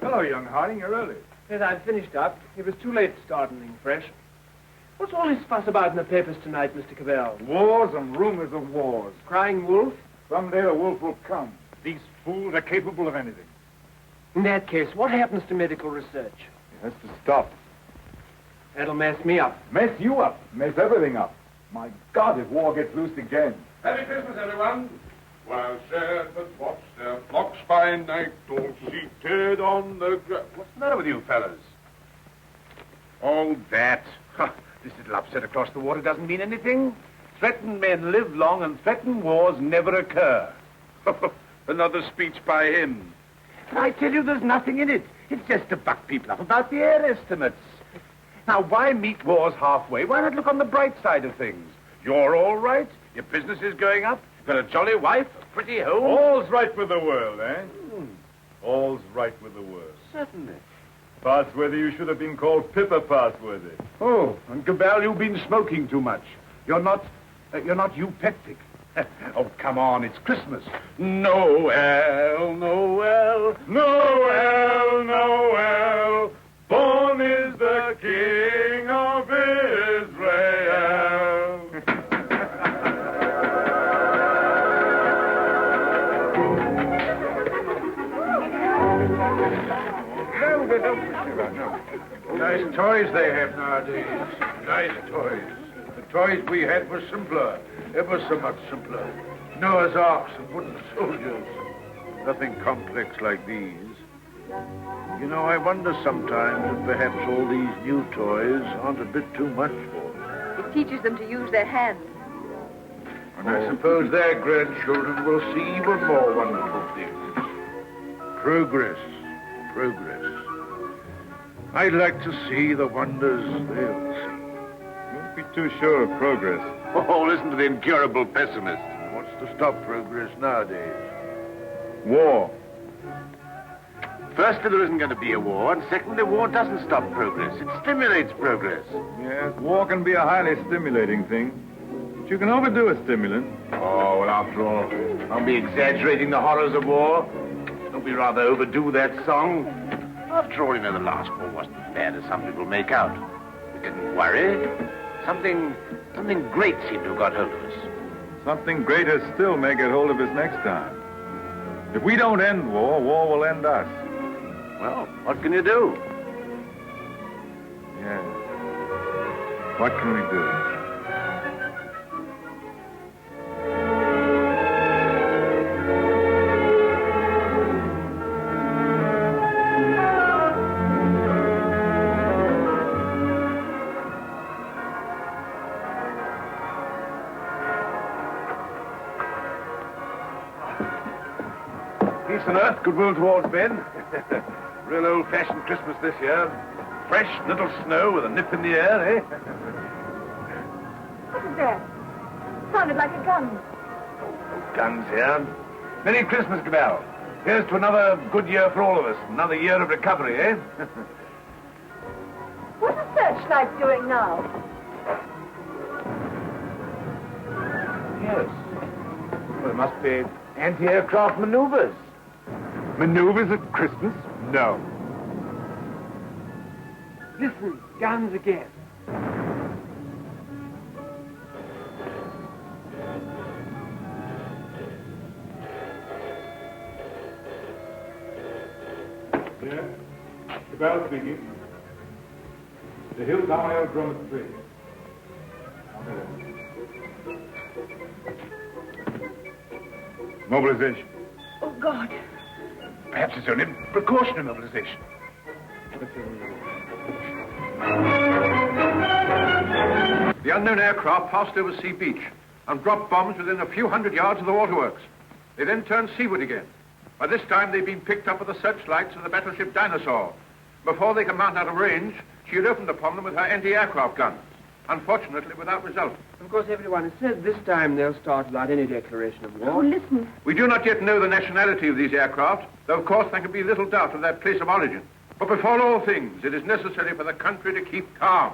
Hello, young Harding. You're early. Yes, I've finished up. It was too late to start anything fresh. What's all this fuss about in the papers tonight, Mr. Cabell? Wars and rumors of wars. Crying wolf? Someday the wolf will come. These fools are capable of anything. In that case, what happens to medical research? It has to stop. That'll mess me up. Mess you up. Mess everything up. My God, if war gets loose again. Happy Christmas, everyone. While shepherds watch their flocks by night, all seated on the ground. What's the matter with you fellas? Oh, that. This little upset across the water doesn't mean anything. Threatened men live long and threatened wars never occur. Another speech by him. I tell you, there's nothing in it. It's just to buck people up about the air estimates. Now, why meet wars halfway? Why not look on the bright side of things? You're all right. Your business is going up. You've got a jolly wife, a pretty home. All's right with the world, eh? All's right with the world. Certainly. Passworthy, you should have been called Pippa Passworthy. Oh, and Cabell, you've been smoking too much. You're not eupeptic. Oh, come on, it's Christmas. Noel, Noel, Noel, Noel. Born is the King of Israel. Nice toys they have nowadays. Nice toys. The toys we had were simpler. Ever so much simpler. Noah's arks and wooden soldiers. Nothing complex like these. You know, I wonder sometimes if perhaps all these new toys aren't a bit too much for them. It teaches them to use their hands. And I suppose their grandchildren will see even more wonderful things. Progress. Progress. I'd like to see the wonders they'll see. Don't be too sure of progress. Oh, listen to the incurable pessimist. What's to stop progress nowadays? War. Firstly, there isn't going to be a war, and secondly, war doesn't stop progress. It stimulates progress. Yes, war can be a highly stimulating thing. But you can overdo a stimulant. Oh, well, after all, don't be exaggerating the horrors of war. Don't be rather overdo that song. After all, you know, the last war wasn't as bad as some people make out. We didn't worry. Something great seemed to have got hold of us. Something greater still may get hold of us next time. If we don't end war, war will end us. Well, what can you do? Yeah. What can we do? Peace on earth, goodwill towards men. Real old-fashioned Christmas this year. Fresh little snow with a nip in the air, eh? What is that? Sounded like a gun. No guns here. Merry Christmas, Cabell. Here's to another good year for all of us. Another year of recovery, eh? What's the searchlight doing now? Yes. Well, it must be anti-aircraft maneuvers. Maneuvers at Christmas? No. Listen, guns again. Yeah. Cabell speaking. The Hilltown Aerodrome at 3. Mobilization. Oh, God. Perhaps it's only precautionary mobilization. The unknown aircraft passed over Sea Beach and dropped bombs within a few hundred yards of the waterworks. They then turned seaward again. By this time, they'd been picked up with the searchlights of the battleship Dinosaur. Before they could mount out of range, she had opened upon them with her anti-aircraft guns. Unfortunately, without result. Of course, everyone has said this time they'll start without any declaration of war. Oh, listen. We do not yet know the nationality of these aircraft, though, of course, there can be little doubt of their place of origin. But before all things, it is necessary for the country to keep calm.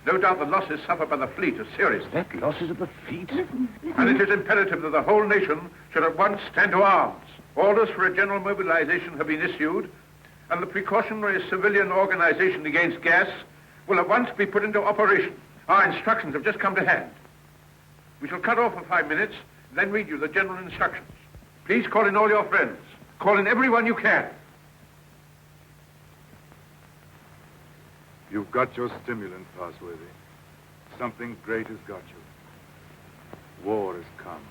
No doubt the losses suffered by the fleet are serious. That losses of the fleet? And it is imperative that the whole nation should at once stand to arms. Orders for a general mobilization have been issued, and the precautionary civilian organization against gas will at once be put into operation. Our instructions have just come to hand. We shall cut off for 5 minutes, then read you the general instructions. Please call in all your friends. Call in everyone you can. You've got your stimulant, Parsworthy. Something great has got you. War has come.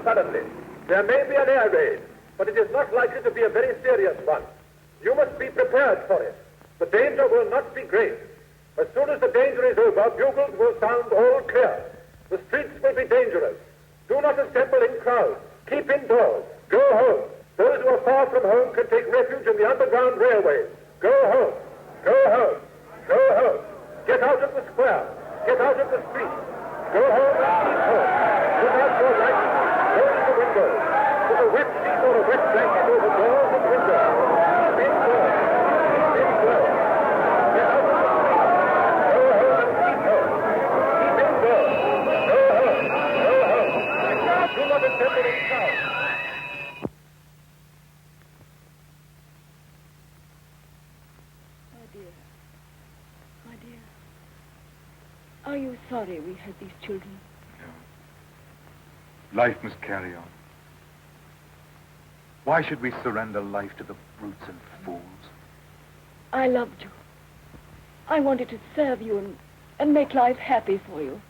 Suddenly. There may be an air raid, but it is not likely to be a very serious one. You must be prepared for it. The danger will not be great. As soon as the danger is over, bugles will sound all clear. The streets will be dangerous. Do not assemble in crowds. Keep indoors. Go home. Those who are far from home can take refuge in the underground railways. Go home. Go home. Go home. Get out of the square. Get out of the street. Go home and keep home. Put out your lights. Close the windows. Put a wet sheet or a wet blanket over doors and windows. Keep indoors. Keep indoors. Get out of the street. Go home and keep home. Keep indoors. Go home. Go home. Do not assemble in crowds. My dear. Are you sorry we had these children? No. Life must carry on. Why should we surrender life to the brutes and fools? I loved you. I wanted to serve you and make life happy for you.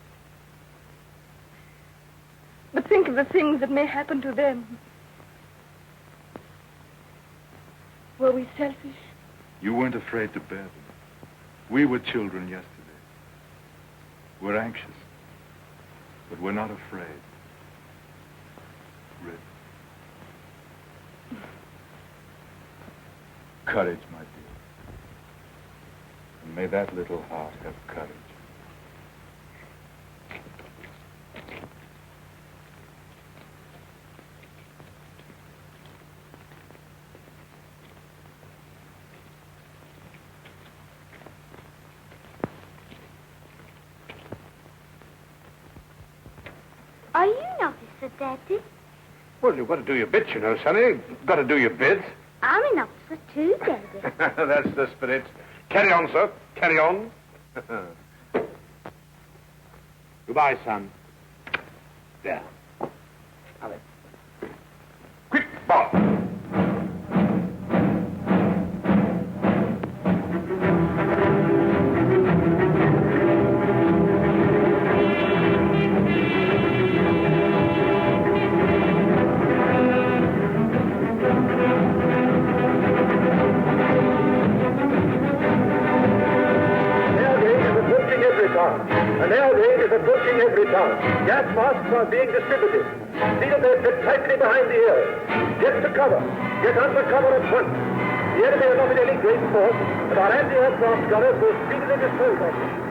But think of the things that may happen to them. Were we selfish? You weren't afraid to bear them. We were children yesterday. We're anxious, but we're not afraid. Rip. Courage, my dear. And may that little heart have courage. Are you an officer, Daddy? Well, you've got to do your bit, you know, Sonny. You've got to do your bit. I'm an officer too, Daddy. That's the spirit. Carry on, sir. Carry on. Goodbye, son. There. Now then. Quick, Bob. An air raid is approaching every town. Gas masks are being distributed. Seal their fit tightly behind the ears. Get to cover. Get under cover at once. The enemy is not in any great force, but our anti-aircraft gunners will speedily dispose of them.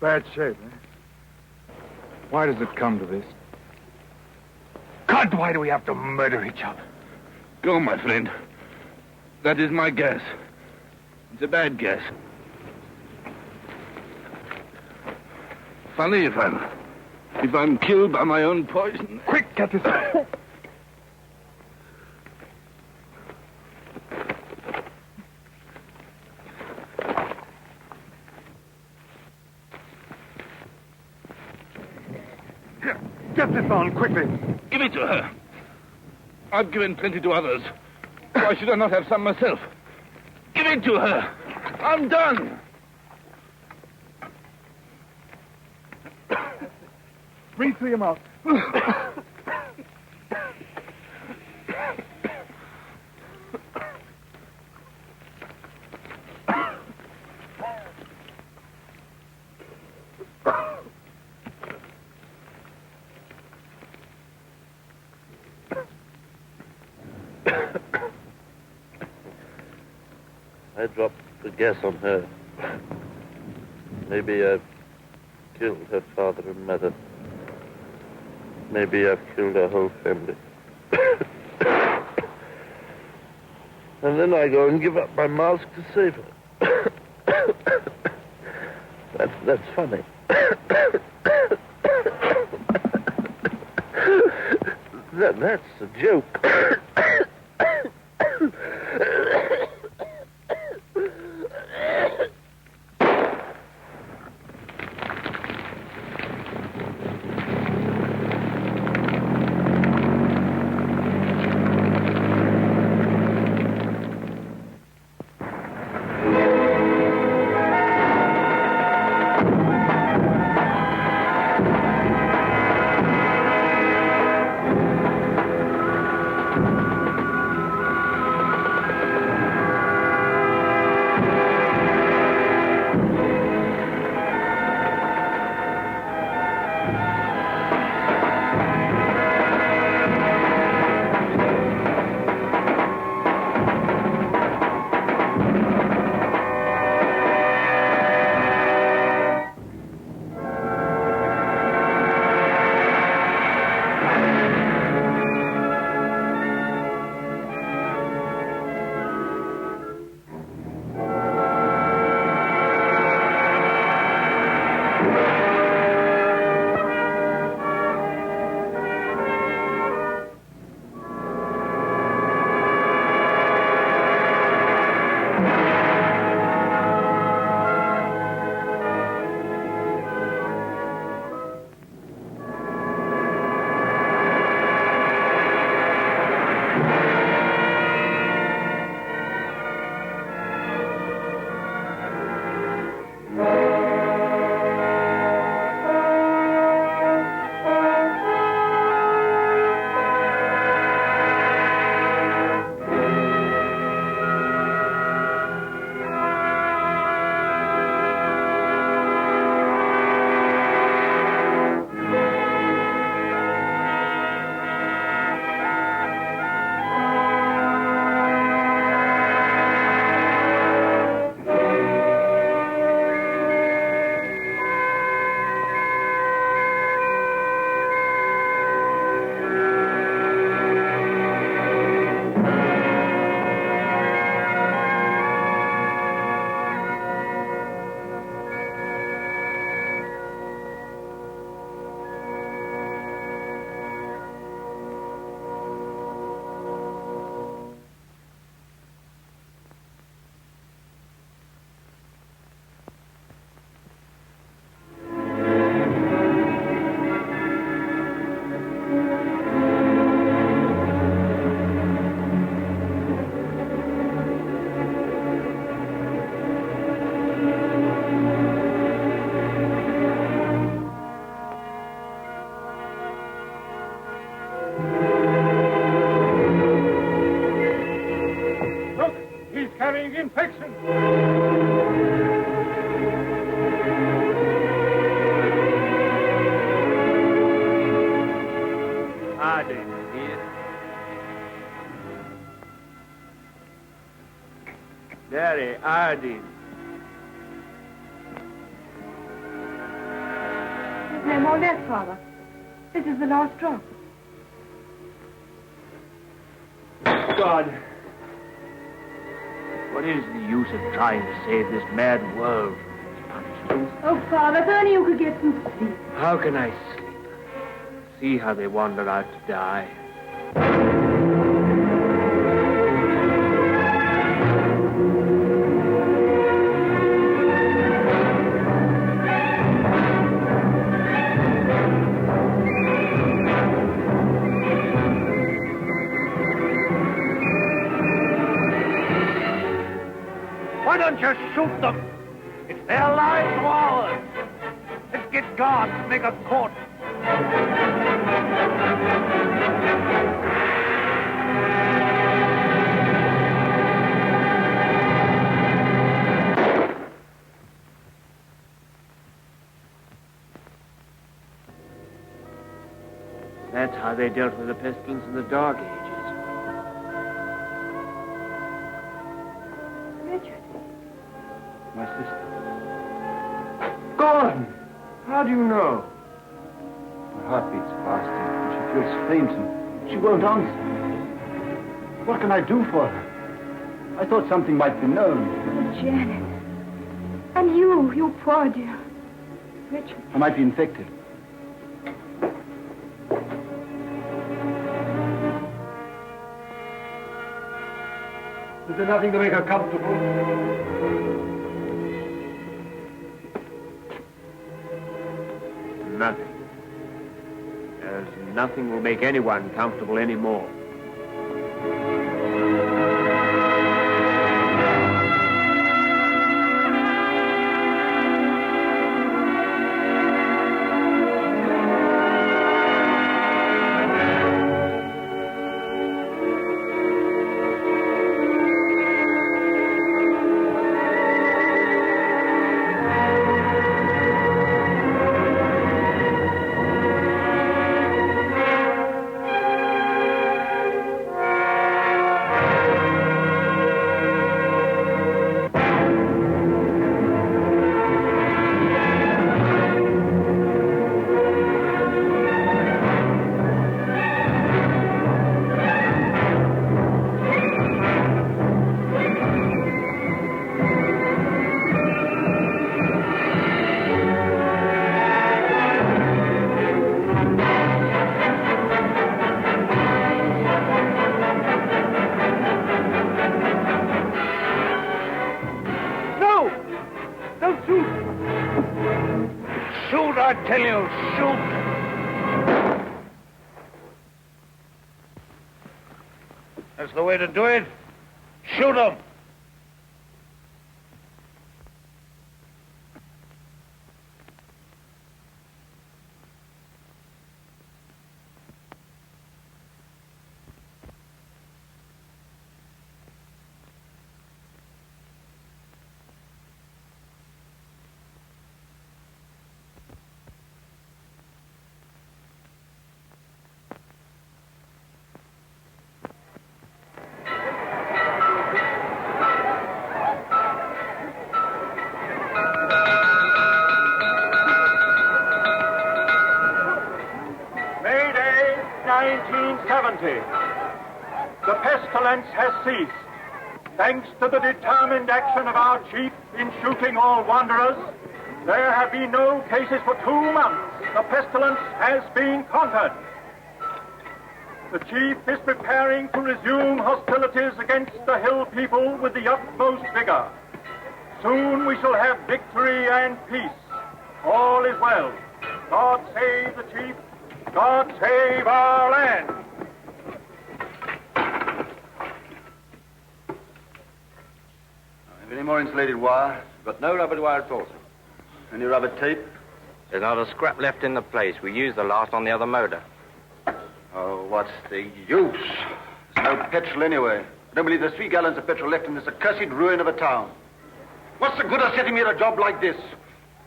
bad shape, eh? Why does it come to this? God, why do we have to murder each other? Go, my friend. That is my guess. It's a bad guess. Funny if I'm killed by my own poison. Quick, get this out. Here, get this on, quickly. Give it to her. I've given plenty to others. Why should I not have some myself? Give it to her. I'm done. Breathe through your mouth. I dropped the gas on her. Maybe I've killed her father and mother. Maybe I've killed her whole family. And then I go and give up my mask to save her. That's funny. That's a joke. infection. Harding here. Very Harding. no more left, Father. This is the last drop. God. What is the use of trying to save this mad world from its punishment? Oh, Father, if only you could get some sleep. How can I sleep? See how they wander out to die. Why don't you shoot them? It's their lives or ours. Let's get guards to make a court. That's how they dealt with the pestilence in the Dark Ages. Richard. My sister. Gordon! How do you know? Her heart beats fast and she feels faint and she won't answer. What can I do for her? I thought something might be known. Oh, Janet. And you poor dear. Richard. I might be infected. Is there nothing to make her comfortable? Nothing. There's nothing will make anyone comfortable anymore. I tell you, shoot! That's the way to do it. Shoot them! The pestilence has ceased. Thanks to the determined action of our chief in shooting all wanderers, there have been no cases for 2 months. The pestilence has been conquered. The chief is preparing to resume hostilities against the hill people with the utmost vigor. Soon we shall have victory and peace. All is well. God save the chief. God save our land. Have any more insulated wire? Got no rubber wire at all, sir. Any rubber tape? There's not a scrap left in the place. We used the last on the other motor. Oh, what's the use? There's no petrol anyway. I don't believe there's 3 gallons of petrol left in this accursed ruin of a town. What's the good of setting me at a job like this?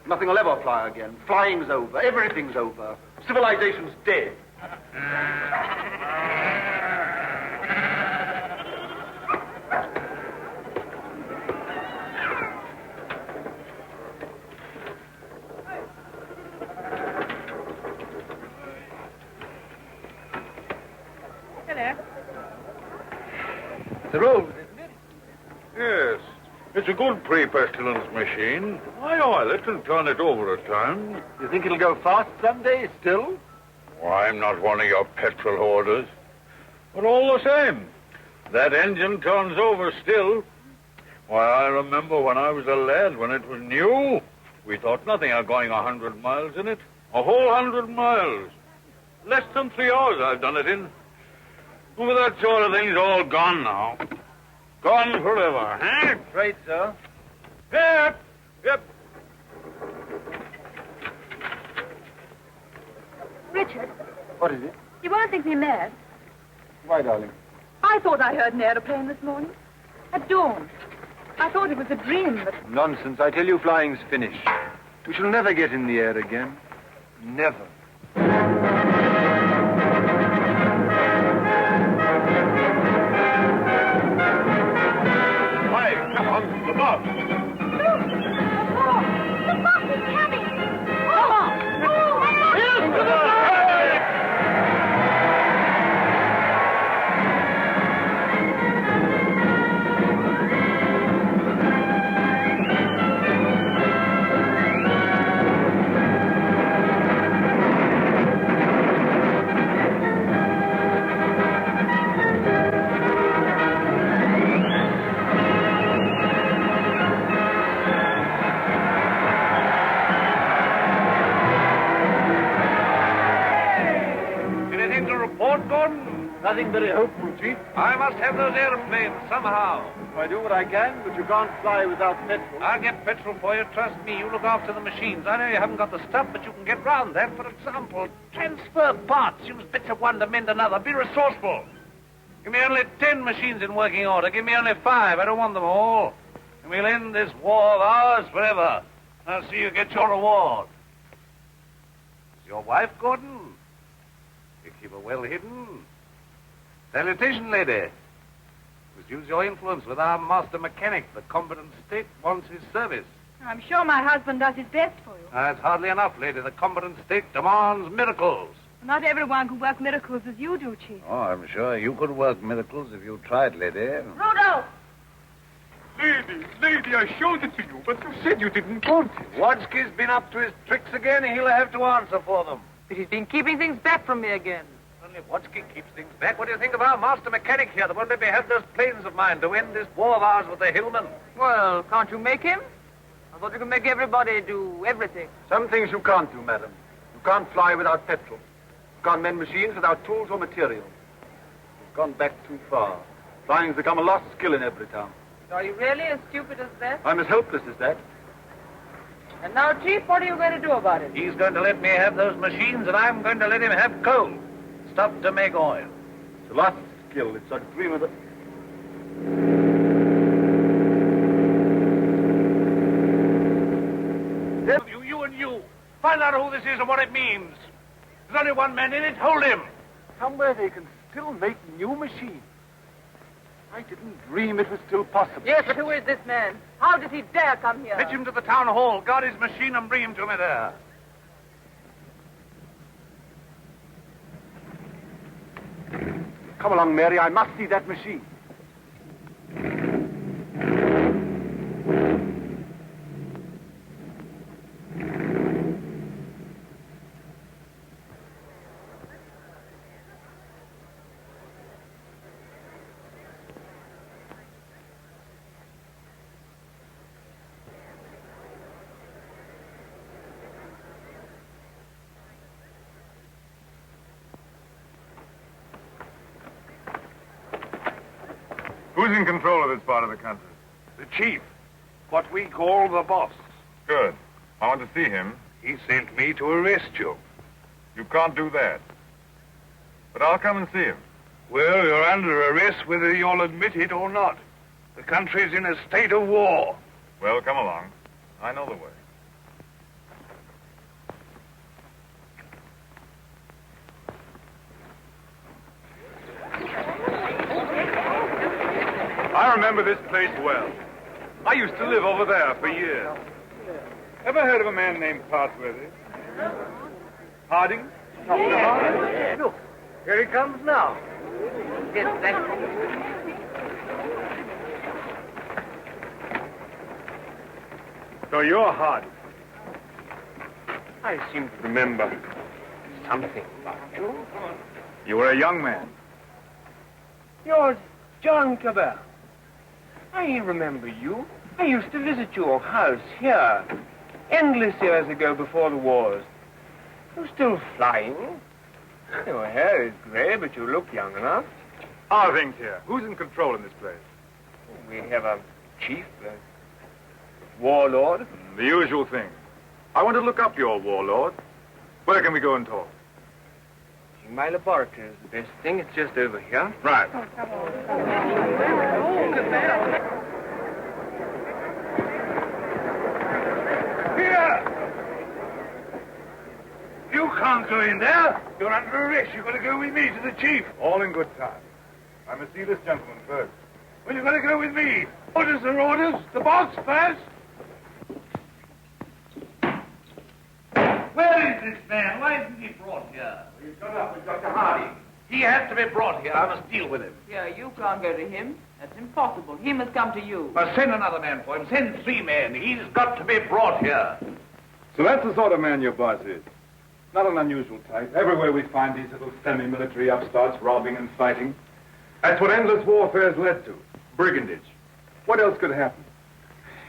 Nothing will ever fly again. Flying's over. Everything's over. Civilization's dead. They're old, isn't it? Yes. It's a good pre-pestilence machine. High oil, it can turn it over at times. You think it'll go fast someday still? Oh, I'm not one of your petrol hoarders. But all the same, that engine turns over still. Why, I remember when I was a lad, when it was new, we thought nothing of going 100 miles in it. A whole 100 miles. Less than 3 hours I've done it in. Well, that sort of thing's all gone now. Gone forever, huh? Right, sir. Yep. Yep. Richard, What is it? you won't think me mad. Why, darling? I thought I heard an aeroplane this morning. At dawn. I thought it was a dream, but... Nonsense. I tell you, flying's finished. We shall never get in the air again. Never. Hi, come on, the boss. The boss is coming. Nothing very hopeful, Chief. I must have those airplanes somehow. I do what I can, but you can't fly without petrol. I'll get petrol for you. Trust me. You look after the machines. I know you haven't got the stuff, but you can get round that. For example, transfer parts. Use bits of one to mend another. Be resourceful. Give me only 10 machines in working order. Give me only 5. I don't want them all. And we'll end this war of ours forever. I'll see you get your reward. Is your wife, Gordon? You keep her well hidden. Salutation, lady. Must use your influence with our master mechanic. The competent state wants his service. I'm sure my husband does his best for you. That's hardly enough, lady. The competent state demands miracles. Not everyone can work miracles as you do, Chief. Oh, I'm sure you could work miracles if you tried, lady. Rudolph! Lady, I showed it to you, but you said you didn't want it. Wadsky's been up to his tricks again. He'll have to answer for them. But he's been keeping things back from me again. Only Wadsky keeps things back. What do you think of our master mechanic here that won't let me have those planes of mine to end this war of ours with the hillmen? Well, can't you make him? I thought you could make everybody do everything. Some things you can't do, madam. You can't fly without petrol. You can't mend machines without tools or materials. You've gone back too far. Flying's become a lost skill in every town. Are you really as stupid as that? I'm as helpless as that. And now, Chief, what are you going to do about it? He's going to let me have those machines, and I'm going to let him have coal. Stuff to make oil. It's a lost skill. It's a dream of the... You and you. Find out who this is and what it means. There's only one man in it. Hold him. Somewhere they can still make new machines. I didn't dream it was still possible. Yes, but who is this man? How does he dare come here? Fetch him to the town hall. Guard his machine and bring him to me there. Come along, Mary. I must see that machine. Who's in control of this part of the country? The chief. What we call the boss. Good. I want to see him. He sent me to arrest you. You can't do that. But I'll come and see him. Well, you're under arrest whether you'll admit it or not. The country's in a state of war. Well, come along. I know the way. I remember this place well. I used to live over there for years. Ever heard of a man named Parsworthy? Harding? Yes. Look, here he comes now. Yes, thank you. So you're Hardy. I seem to remember something about you. You were a young man. You're John Cabell. I remember you. I used to visit your house here, endless years ago before the wars. You're still flying. Your hair is grey, but you look young enough. How are things here? Who's in control in this place? We have a chief, a warlord. The usual thing. I want to look up your warlord. Where can we go and talk? My laboratory is the best thing. It's just over here. Right. Here! You can't go in there. You're under arrest. You've got to go with me to the chief. All in good time. I must see this gentleman first. Well, you've got to go with me. Orders are orders. The boss first. Where is this man? Why isn't he brought here? He's got up with Dr. Hardy. He has to be brought here. I must deal with him. Yeah, you can't go to him. That's impossible. He must come to you. Well, send another man for him. Send 3 men. He's got to be brought here. So that's the sort of man your boss is. Not an unusual type. Everywhere we find these little semi-military upstarts robbing and fighting. That's what endless warfare's led to. Brigandage. What else could happen?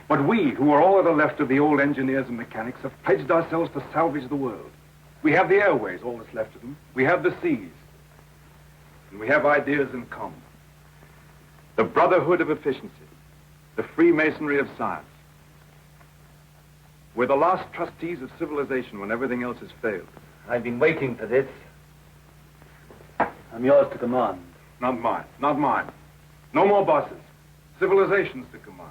But we, who are all that are left of the old engineers and mechanics, have pledged ourselves to salvage the world. We have the airways, all that's left of them. We have the seas. And we have ideas in common. The brotherhood of efficiency. The Freemasonry of science. We're the last trustees of civilization when everything else has failed. I've been waiting for this. I'm yours to command. Not mine. Not mine. No more bosses. Civilization's to command.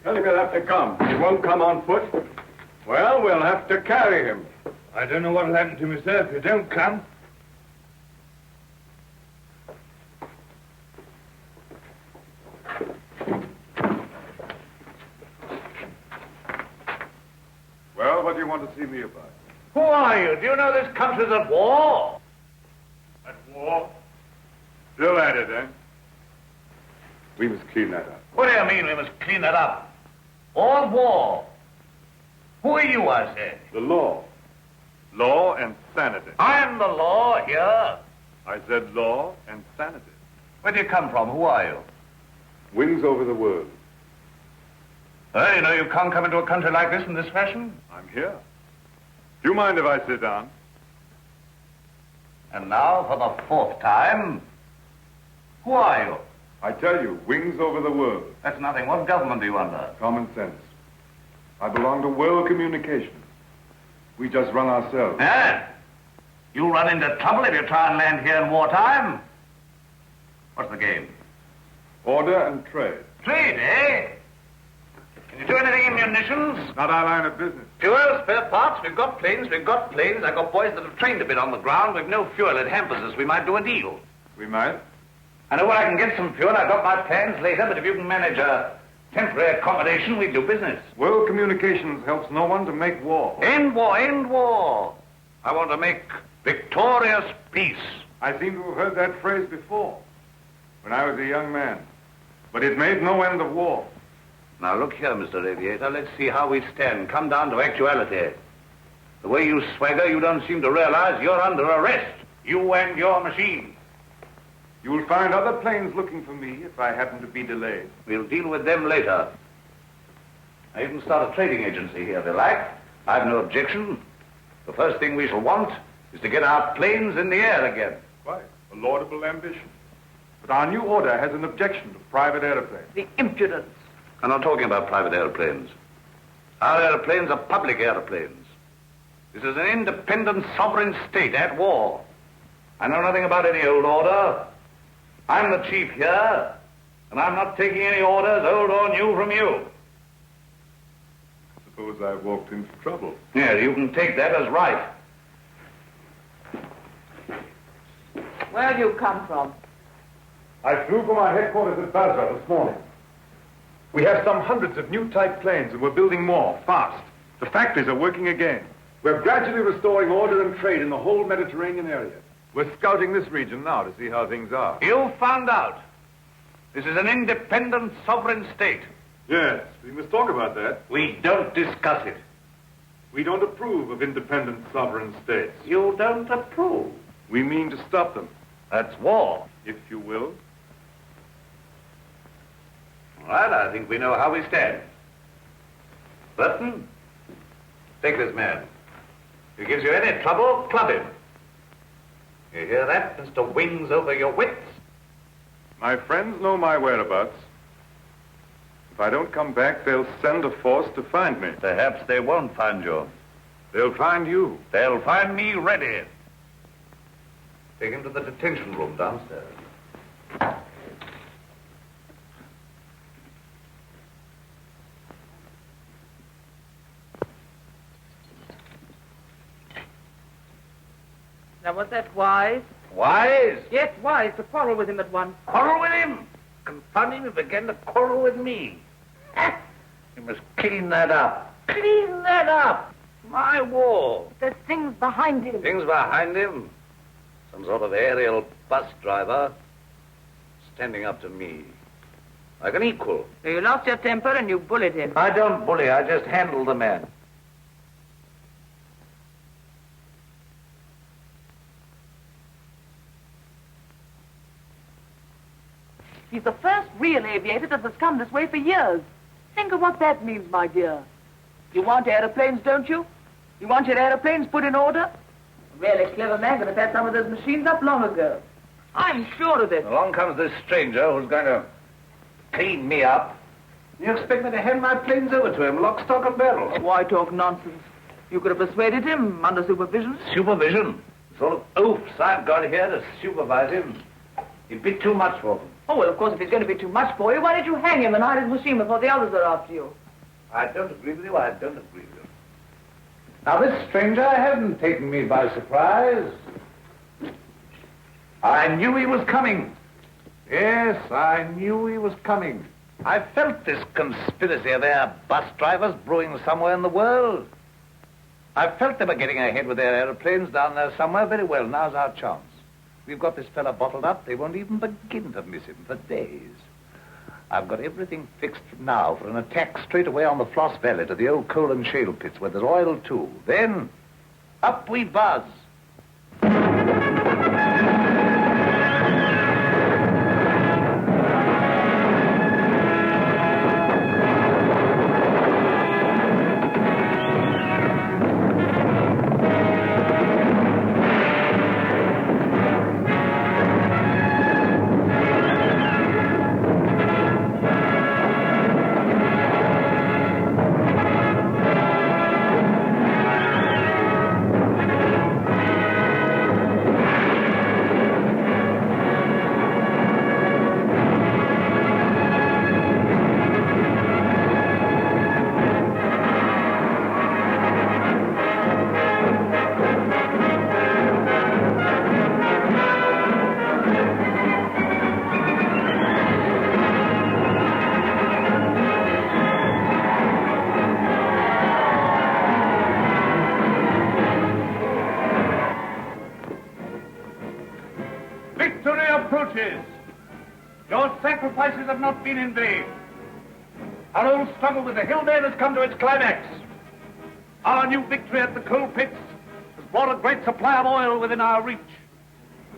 Tell him he'll have to come. He won't come on foot. Well, we'll have to carry him. I don't know what'll happen to me, sir, if you don't come. Well, what do you want to see me about? Who are you? Do you know this country's at war? At war? Still at it, eh? We must clean that up. What do you mean we must clean it up? All war. Who are you, I say? The law. Law and sanity. I'm the law here. I said law and sanity. Where do you come from? Who are you? Wings over the world. Well, you know you can't come into a country like this in this fashion. I'm here. Do you mind if I sit down? And now, for the 4th time, who are you? I tell you, wings over the world. That's nothing. What government are you under? Common sense. I belong to world communications. We just run ourselves. Eh? You run into trouble if you try and land here in wartime. What's the game? Order and trade. Trade, eh? Can you do anything in munitions? Not our line of business. Fuel, spare parts, we've got planes. I've got boys that have trained a bit on the ground. We've no fuel, it hampers us. We might do a deal. We might. I know where I can get some fuel. I've got my plans later, but if you can manage a temporary accommodation, we do business. World communications helps no one to make war. End war, end war. I want to make victorious peace. I seem to have heard that phrase before, when I was a young man. But it made no end of war. Now look here, Mr. Aviator, let's see how we stand. Come down to actuality. The way you swagger, you don't seem to realize you're under arrest. You and your machine. You will find other planes looking for me if I happen to be delayed. We'll deal with them later. I even start a trading agency here, if you like. I've no objection. The first thing we shall want is to get our planes in the air again. Quite. A laudable ambition. But our new order has an objection to private airplanes. The impudence. I'm not talking about private airplanes. Our airplanes are public airplanes. This is an independent sovereign state at war. I know nothing about any old order. I'm the chief here, and I'm not taking any orders, old or new, from you. Suppose I walked into trouble. Yeah, you can take that as right. Where do you come from? I flew from our headquarters at Basra this morning. We have some hundreds of new type planes, and we're building more, fast. The factories are working again. We're gradually restoring order and trade in the whole Mediterranean area. We're scouting this region now to see how things are. You found out. This is an independent sovereign state. Yes, we must talk about that. We don't discuss it. We don't approve of independent sovereign states. You don't approve. We mean to stop them. That's war. If you will. All right, I think we know how we stand. Burton, take this man. If he gives you any trouble, club him. You hear that, Mr. Wings over your wits? My friends know my whereabouts. If I don't come back, they'll send a force to find me. Perhaps they won't find you. They'll find you. They'll find me ready. Take him to the detention room downstairs. Now, was that wise? Wise? Yes, wise, to quarrel with him at once. Quarrel with him? Confound him, he began to quarrel with me. You must clean that up. Clean that up. My war. There's things behind him. Things behind him? Some sort of aerial bus driver standing up to me. Like an equal. You lost your temper and you bullied him. I don't bully, I just handle the man. He's the first real aviator that has come this way for years. Think of what that means, my dear. You want aeroplanes, don't you? You want your aeroplanes put in order? A really clever man could have had some of those machines up long ago. I'm sure of it. Along comes this stranger who's going to clean me up. You expect me to hand my planes over to him, lock, stock, and barrel? Why talk nonsense? You could have persuaded him under supervision. Supervision? The sort of oafs I've got here to supervise him. It'd be too much for them. Oh, well, of course, if he's going to be too much for you, why don't you hang him and hide his machine before the others are after you? I don't agree with you, I don't agree with you. Now, this stranger hasn't taken me by surprise. I knew he was coming. Yes, I knew he was coming. I felt this conspiracy of their bus drivers brewing somewhere in the world. I felt they were getting ahead with their aeroplanes down there somewhere. Very well, now's our chance. We've got this fella bottled up. They won't even begin to miss him for days. I've got everything fixed now for an attack straight away on the Floss Valley to the old coal and shale pits where there's oil, too. Then, up we buzz. Your sacrifices have not been in vain. Our old struggle with the Hillman has come to its climax. Our new victory at the coal pits has brought a great supply of oil within our reach.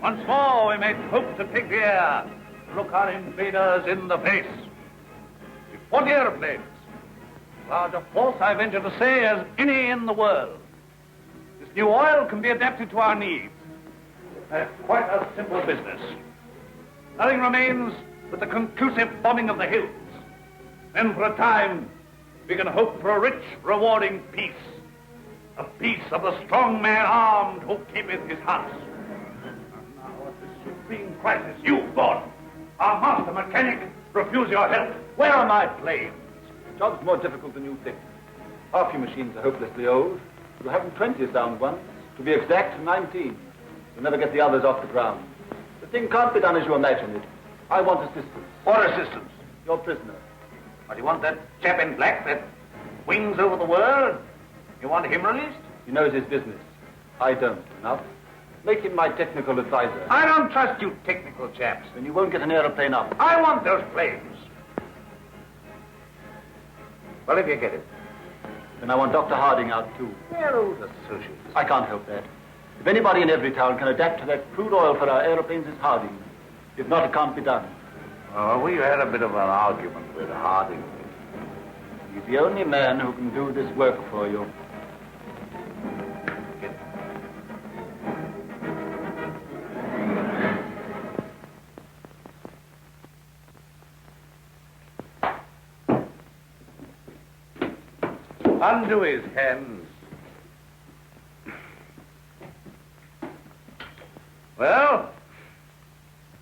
Once more we may hope to take the air, to look our invaders in the face. With 40 airplanes, large a force, I venture to say, as any in the world. This new oil can be adapted to our needs. That's quite a simple business. Nothing remains but the conclusive bombing of the hills. Then for a time, we can hope for a rich, rewarding peace. A peace of the strong man armed who keepeth his house. And now at this supreme crisis, you, Gordon, our master mechanic, refuse your help. Where are my planes? The job's more difficult than you think. Half your machines are hopelessly old. You haven't 20 sound ones. To be exact, 19. You'll never get the others off the ground. The thing can't be done as you imagine it. I want assistance. What assistance? Your prisoner. What, you want that chap in black that wings over the world? You want him released? He knows his business. I don't. Enough. Make him my technical advisor. I don't trust you technical chaps. Then you won't get an aeroplane up. I want those planes. Well, if you get it. Then I want Dr. Harding out, too. They're old associates. I can't help that. If anybody in every town can adapt to that crude oil for our aeroplanes, it's Harding. If not, it can't be done. We had a bit of an argument with Harding. He's the only man who can do this work for you. Undo his hands. Well?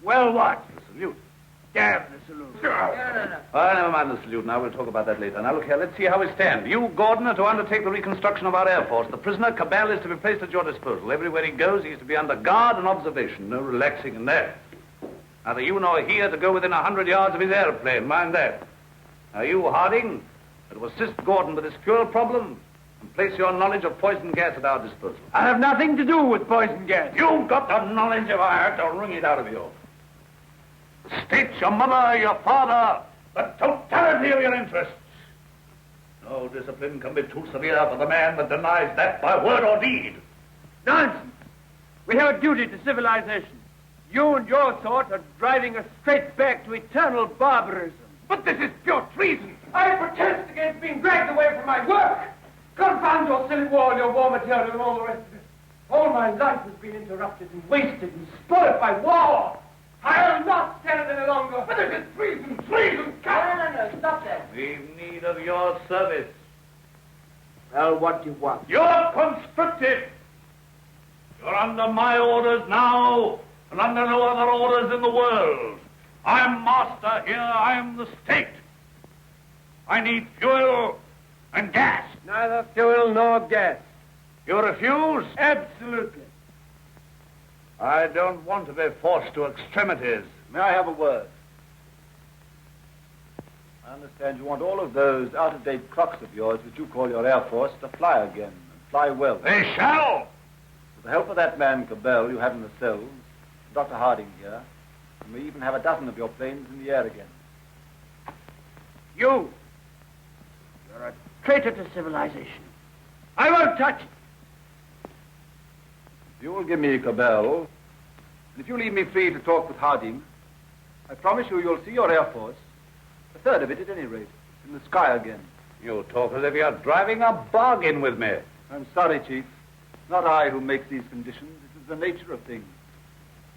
Well, what? The salute. Damn the salute. No. Oh, never mind the salute. Now, we'll talk about that later. Now, look here. Let's see how we stand. You, Gordon, are to undertake the reconstruction of our Air Force. The prisoner, Cabell, is to be placed at your disposal. Everywhere he goes, he's to be under guard and observation. No relaxing in there. Neither you nor he are to go within 100 yards of his airplane. Mind that. Now, you, Harding, are to assist Gordon with his fuel problem and place your knowledge of poison gas at our disposal. I have nothing to do with poison gas. You've got the knowledge if I had to wring it out of you. The state, your mother, your father, the totality of your interests. No discipline can be too severe for the man that denies that by word or deed. Nonsense. We have a duty to civilization. You and your sort are driving us straight back to eternal barbarism. But this is pure treason. I protest against being dragged away from my work. Confound your silly war, your war material, and all the rest of it. All my life has been interrupted and wasted and spoiled by war. I'll not stand it any longer. But this is treason, treason. No, stop that. We've need of your service. Well, what do you want? You're conscripted. You're under my orders now, and under no other orders in the world. I'm master here. I'm the state. I need fuel and gas. Neither fuel nor gas. You refuse? Absolutely. I don't want to be forced to extremities. May I have a word? I understand you want all of those out-of-date clocks of yours, which you call your Air Force, to fly again, and fly well. They shall! With the help of that man, Cabell, you have in the cells, Dr. Harding here, and we even have a dozen of your planes in the air again. You're a traitor to civilization. I won't touch it. If you will give me Cabell, and if you leave me free to talk with Harding, I promise you'll see your Air Force, a third of it at any rate, in the sky again. You talk as if you're driving a bargain with me. I'm sorry, Chief. It's not I who makes these conditions. It is the nature of things.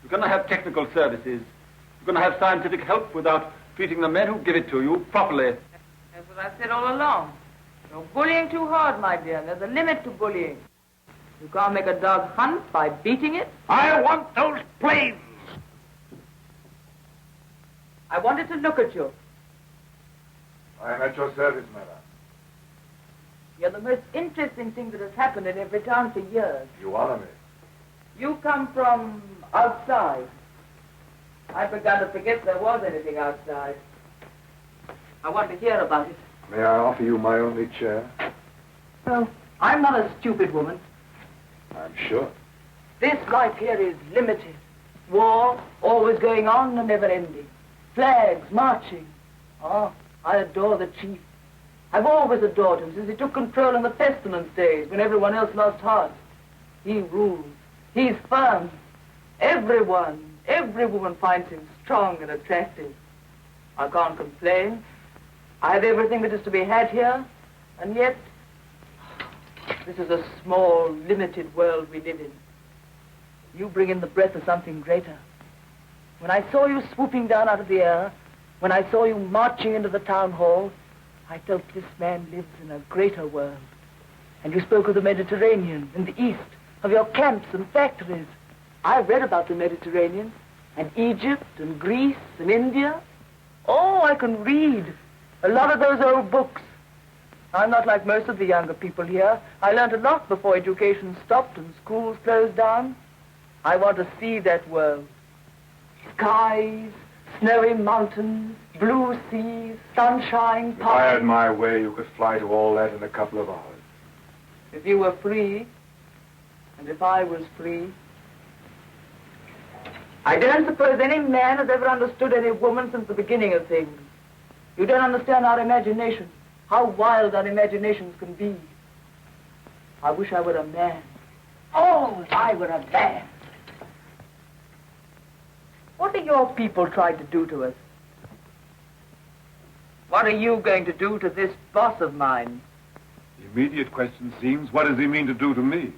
You're going to have technical services. You're going to have scientific help without treating the men who give it to you properly. That's what I said all along. You're bullying too hard, my dear. There's a limit to bullying. You can't make a dog hunt by beating it. I want those planes. I wanted to look at you. I am at your service, madam. You're the most interesting thing that has happened in every town for years. You honor me. You come from outside. I've begun to forget there was anything outside. I want to hear about it. May I offer you my only chair? No, I'm not a stupid woman. I'm sure. This life here is limited. War, always going on and never ending. Flags, marching. Oh, I adore the chief. I've always adored him since he took control in the pestilence days when everyone else lost heart. He rules. He's firm. Every woman finds him strong and attractive. I can't complain. I have everything that is to be had here, and yet this is a small, limited world we live in. You bring in the breath of something greater. When I saw you swooping down out of the air, when I saw you marching into the town hall, I felt this man lives in a greater world. And you spoke of the Mediterranean and the East, of your camps and factories. I've read about the Mediterranean, and Egypt and Greece and India. Oh, I can read a lot of those old books. I'm not like most of the younger people here. I learned a lot before education stopped and schools closed down. I want to see that world. Skies, snowy mountains, blue seas, sunshine, If I had my way, you could fly to all that in a couple of hours. If you were free, and if I was free. I don't suppose any man has ever understood any woman since the beginning of things. You don't understand our imagination, How wild our imaginations can be. I wish I were a man. Oh, if I were a man. What are your people trying to do to us? What are you going to do to this boss of mine? The immediate question seems, what does he mean to do to me?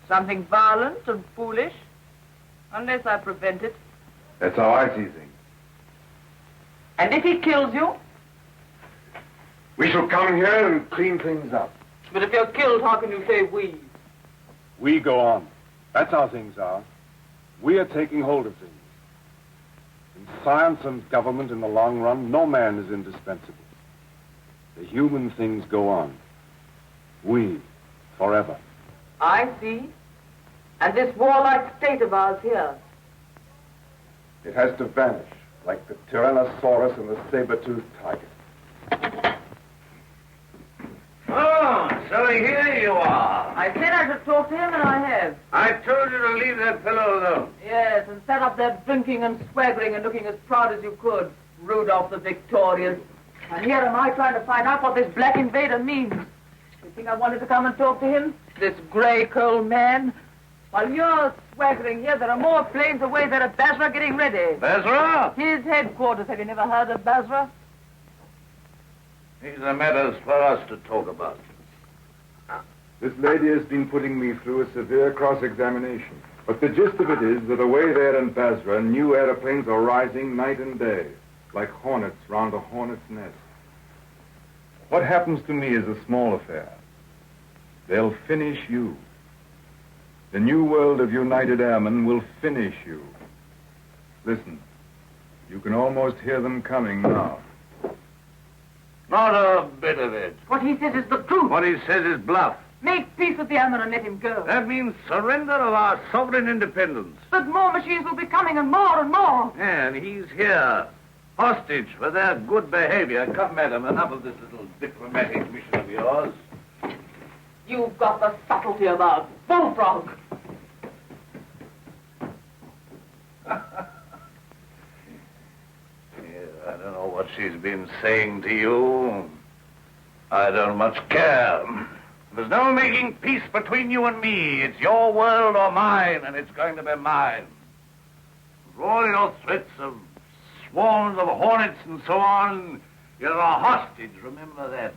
Something violent and foolish? Unless I prevent it. That's how I see things. And if he kills you? We shall come here and clean things up. But if you're killed, how can you say we? We go on. That's how things are. We are taking hold of things. In science and government, in the long run, no man is indispensable. The human things go on. We, forever. I see. And this warlike state of ours here. It has to vanish, like the Tyrannosaurus and the saber-toothed tiger. Oh, so here you are. I said I should talk to him, and I have. I told you to leave that fellow alone. Yes, and sat up there drinking and swaggering and looking as proud as you could. Rudolph the Victorious. And here am I trying to find out what this black invader means. You think I wanted to come and talk to him? This grey coal man? While you're swaggering here, there are more planes away there at Basra getting ready. Basra? His headquarters. Have you never heard of Basra? These are matters for us to talk about. This lady has been putting me through a severe cross-examination. But the gist of it is that away there in Basra, new aeroplanes are rising night and day, like hornets round a hornet's nest. What happens to me is a small affair. They'll finish you. The new world of United Airmen will finish you. Listen, you can almost hear them coming now. Not a bit of it. What he says is the truth. What he says is bluff. Make peace with the airmen and let him go. That means surrender of our sovereign independence. But more machines will be coming, and more and more. And he's here, hostage for their good behavior. Come, madam, enough of this little diplomatic mission of yours. You've got the subtlety of a bullfrog. I don't know what she's been saying to you. I don't much care. There's no making peace between you and me. It's your world or mine, and it's going to be mine. For all your threats of swarms of hornets and so on, you're a hostage, remember that.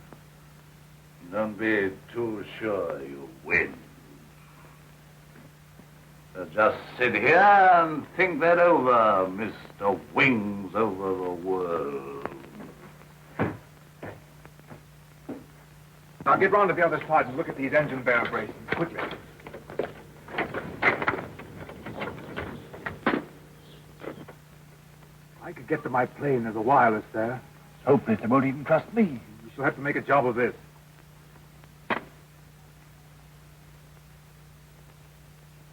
Don't be too sure you win. So just sit here and think that over, Mr. Wings over the World. Now get round to the other side and look at these engine bay operations, quickly. I could get to my plane. There's a wireless there. Hopeless. They won't even trust me. We shall have to make a job of this.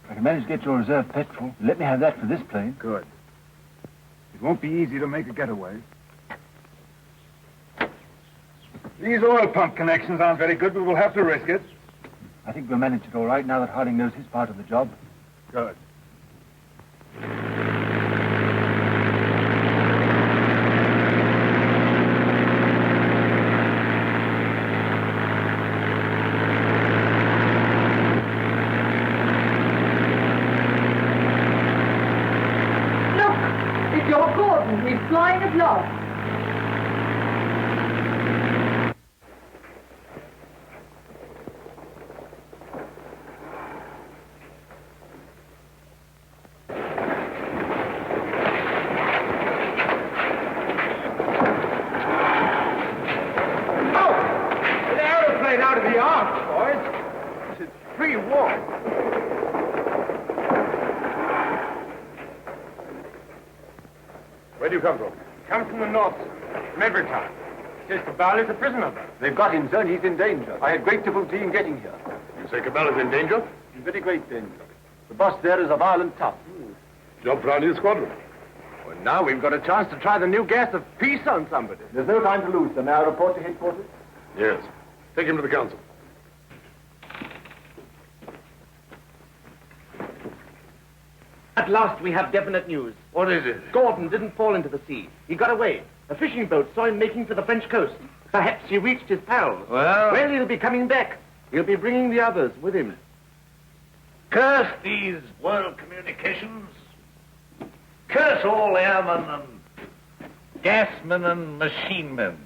If I can manage to get your reserve petrol, let me have that for this plane. Good. It won't be easy to make a getaway. These oil pump connections aren't very good, but we'll have to risk it. I think we'll manage it all right now that Harding knows his part of the job. Good. Look, it's your Gordon. He's flying at last. Out of the arms, boys. It's free war. Where do you come from? Come from the north, from every town. Says Cabal is a prisoner there. They've got him, sir, and he's in danger. I had great difficulty in getting here. You say Cabal is in danger? In very great danger. The boss there is a violent tough. Jump round his squadron. Well, now we've got a chance to try the new gas of peace on somebody. There's no time to lose, sir. May I report to headquarters? Yes. Take him to the council. At last we have definite news. What is it? Gordon didn't fall into the sea. He got away. A fishing boat saw him making for the French coast. Perhaps he reached his pals. Well, he'll be coming back. He'll be bringing the others with him. Curse these world communications. Curse all airmen and gasmen and machine men.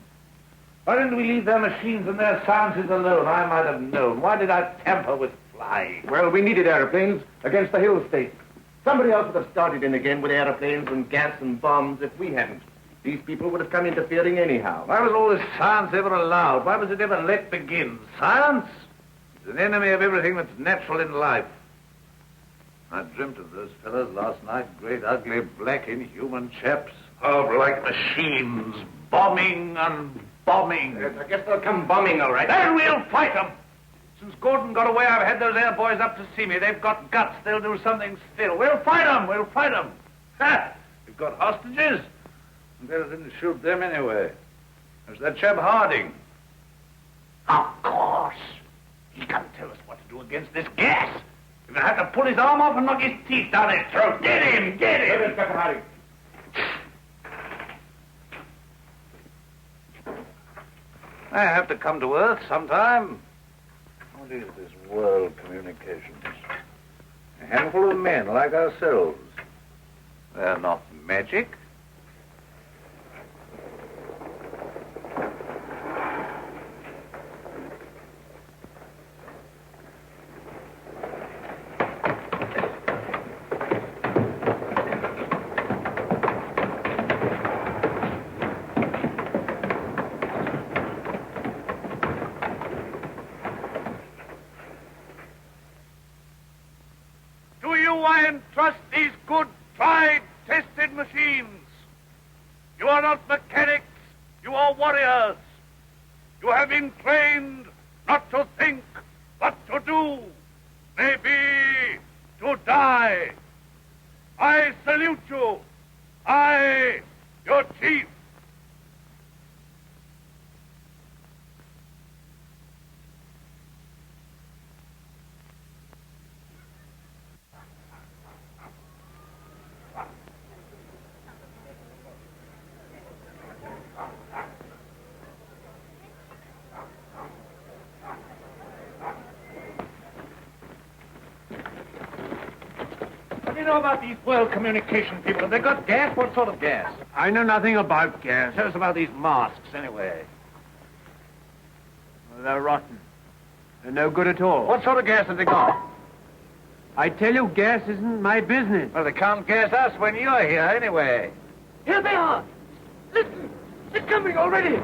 Why didn't we leave their machines and their sciences alone? I might have known. Why did I tamper with flying? Well, we needed aeroplanes against the hill states. Somebody else would have started in again with aeroplanes and gas and bombs if we hadn't. These people would have come interfering anyhow. Why was all this science ever allowed? Why was it ever let begin? Science is an enemy of everything that's natural in life. I dreamt of those fellows last night, great, ugly, black, inhuman chaps, horrible like machines, bombing and bombing. Yes, I guess they'll come bombing, all right. Then we'll fight them. Since Gordon got away, I've had those air boys up to see me. They've got guts. They'll do something still. We'll fight them. We'll fight them. Ha! We've got hostages. And better didn't shoot them anyway. There's that chap Harding. Of course. He can't tell us what to do against this gas. We're going to have to pull his arm off and knock his teeth down his throat. Get him! Get him! Inspector Harding. I have to come to Earth sometime. What is this world communications? A handful of men like ourselves. They're not magic. I entrust these good, tried, tested machines. You are not mechanics, you are warriors. You have been trained not to think, but to do, maybe to die. I salute you. I, your chief. What do you know about these world communication people? Have they got gas? What sort of gas? I know nothing about gas. Tell us about these masks, anyway. Well, they're rotten. They're no good at all. What sort of gas have they got? I tell you, gas isn't my business. Well, they can't gas us when you're here, anyway. Here they are. Listen, they're coming already.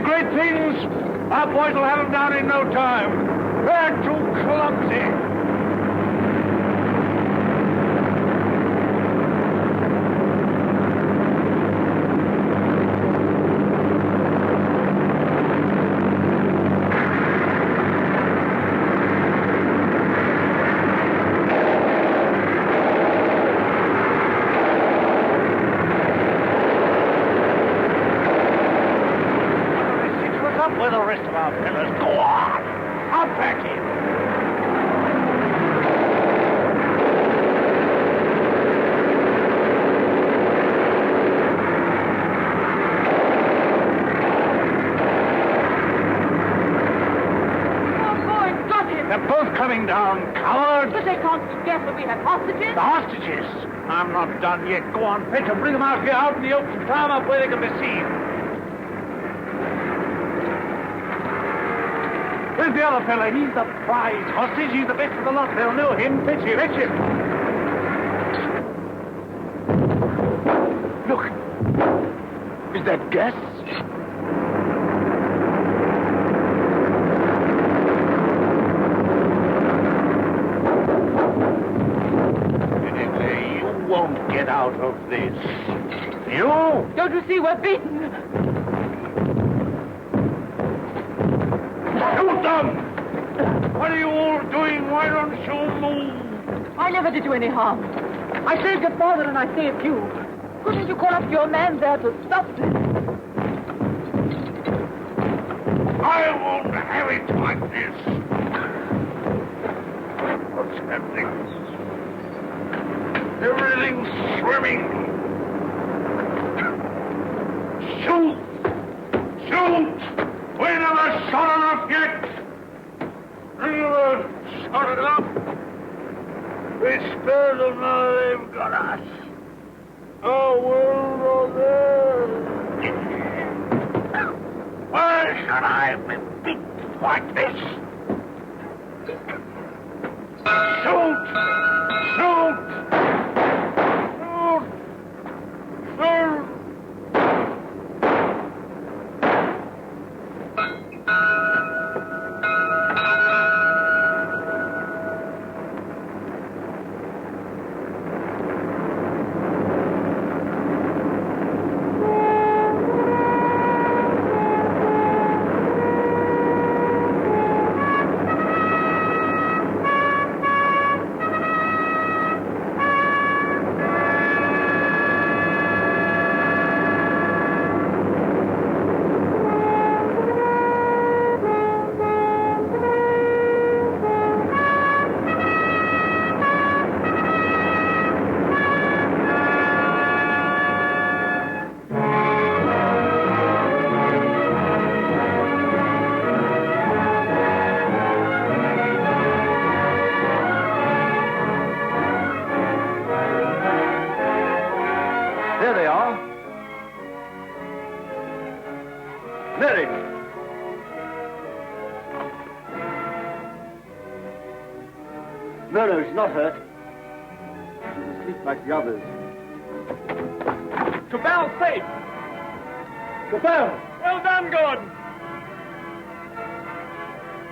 Great things. Our boys will have them down in no time. They're too clumsy. Where the rest of our fellows? Go on! I'll back in. They're both coming down, cowards! But they can't guess that we have hostages. The hostages? I'm not done yet. Go on, Peter. Bring them out here, out in the open. Climb up where they can be seen. Where's the other fella? He's the prize hostage. He's the best of the lot. They'll know him. Fetch him. Fetch him. Look. Is that gas? You won't get out of this. You? Don't you see we're beaten? Shoot them! What are you all doing? Why don't you move? I never did you any harm. I saved your father and I saved you. Couldn't you call up your man there to stop this? I won't have it like this. What's happening? Everything's swimming. Shoot! Shoot! We never shot enough yet. We never shot enough. We spared them, now they've got us. Oh, world of theirs. Why should I be beaten like this? Shoot! Shoot! Shoot! Shoot! No, she's not hurt. She's asleep like the others. Cabell's safe! Cabell! Well done, Gordon!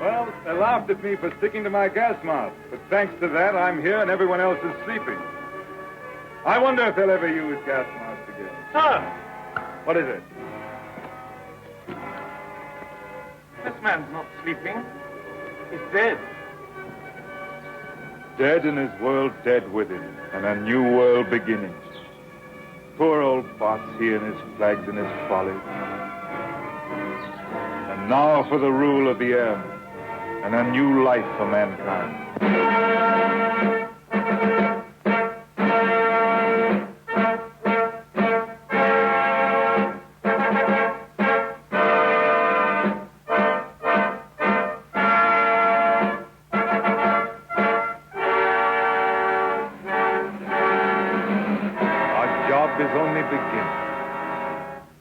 Well, they laughed at me for sticking to my gas mask, but thanks to that, I'm here and everyone else is sleeping. I wonder if they'll ever use gas masks again. Sir! What is it? This man's not sleeping. He's dead. Dead in his world, dead with him, and a new world beginning. Poor old Boss, he and his flags and his folly. And now for the rule of the air, and a new life for mankind.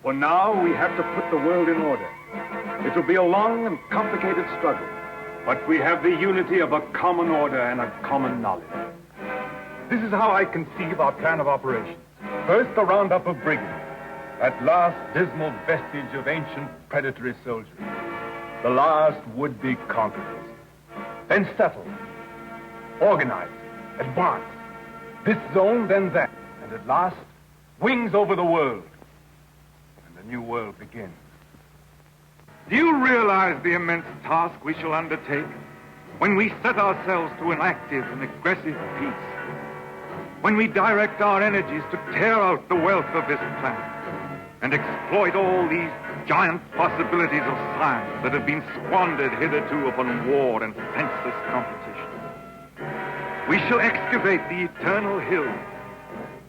For now, we have to put the world in order. It will be a long and complicated struggle, but we have the unity of a common order and a common knowledge. This is how I conceive our plan of operations. First, the roundup of brigands, that last dismal vestige of ancient predatory soldiery, the last would-be conquerors. Then settle, organize, advance, this zone, then that, and at last, wings over the world. The new world begins. Do you realize the immense task we shall undertake when we set ourselves to an active and aggressive peace? When we direct our energies to tear out the wealth of this planet and exploit all these giant possibilities of science that have been squandered hitherto upon war and senseless competition? We shall excavate the eternal hills.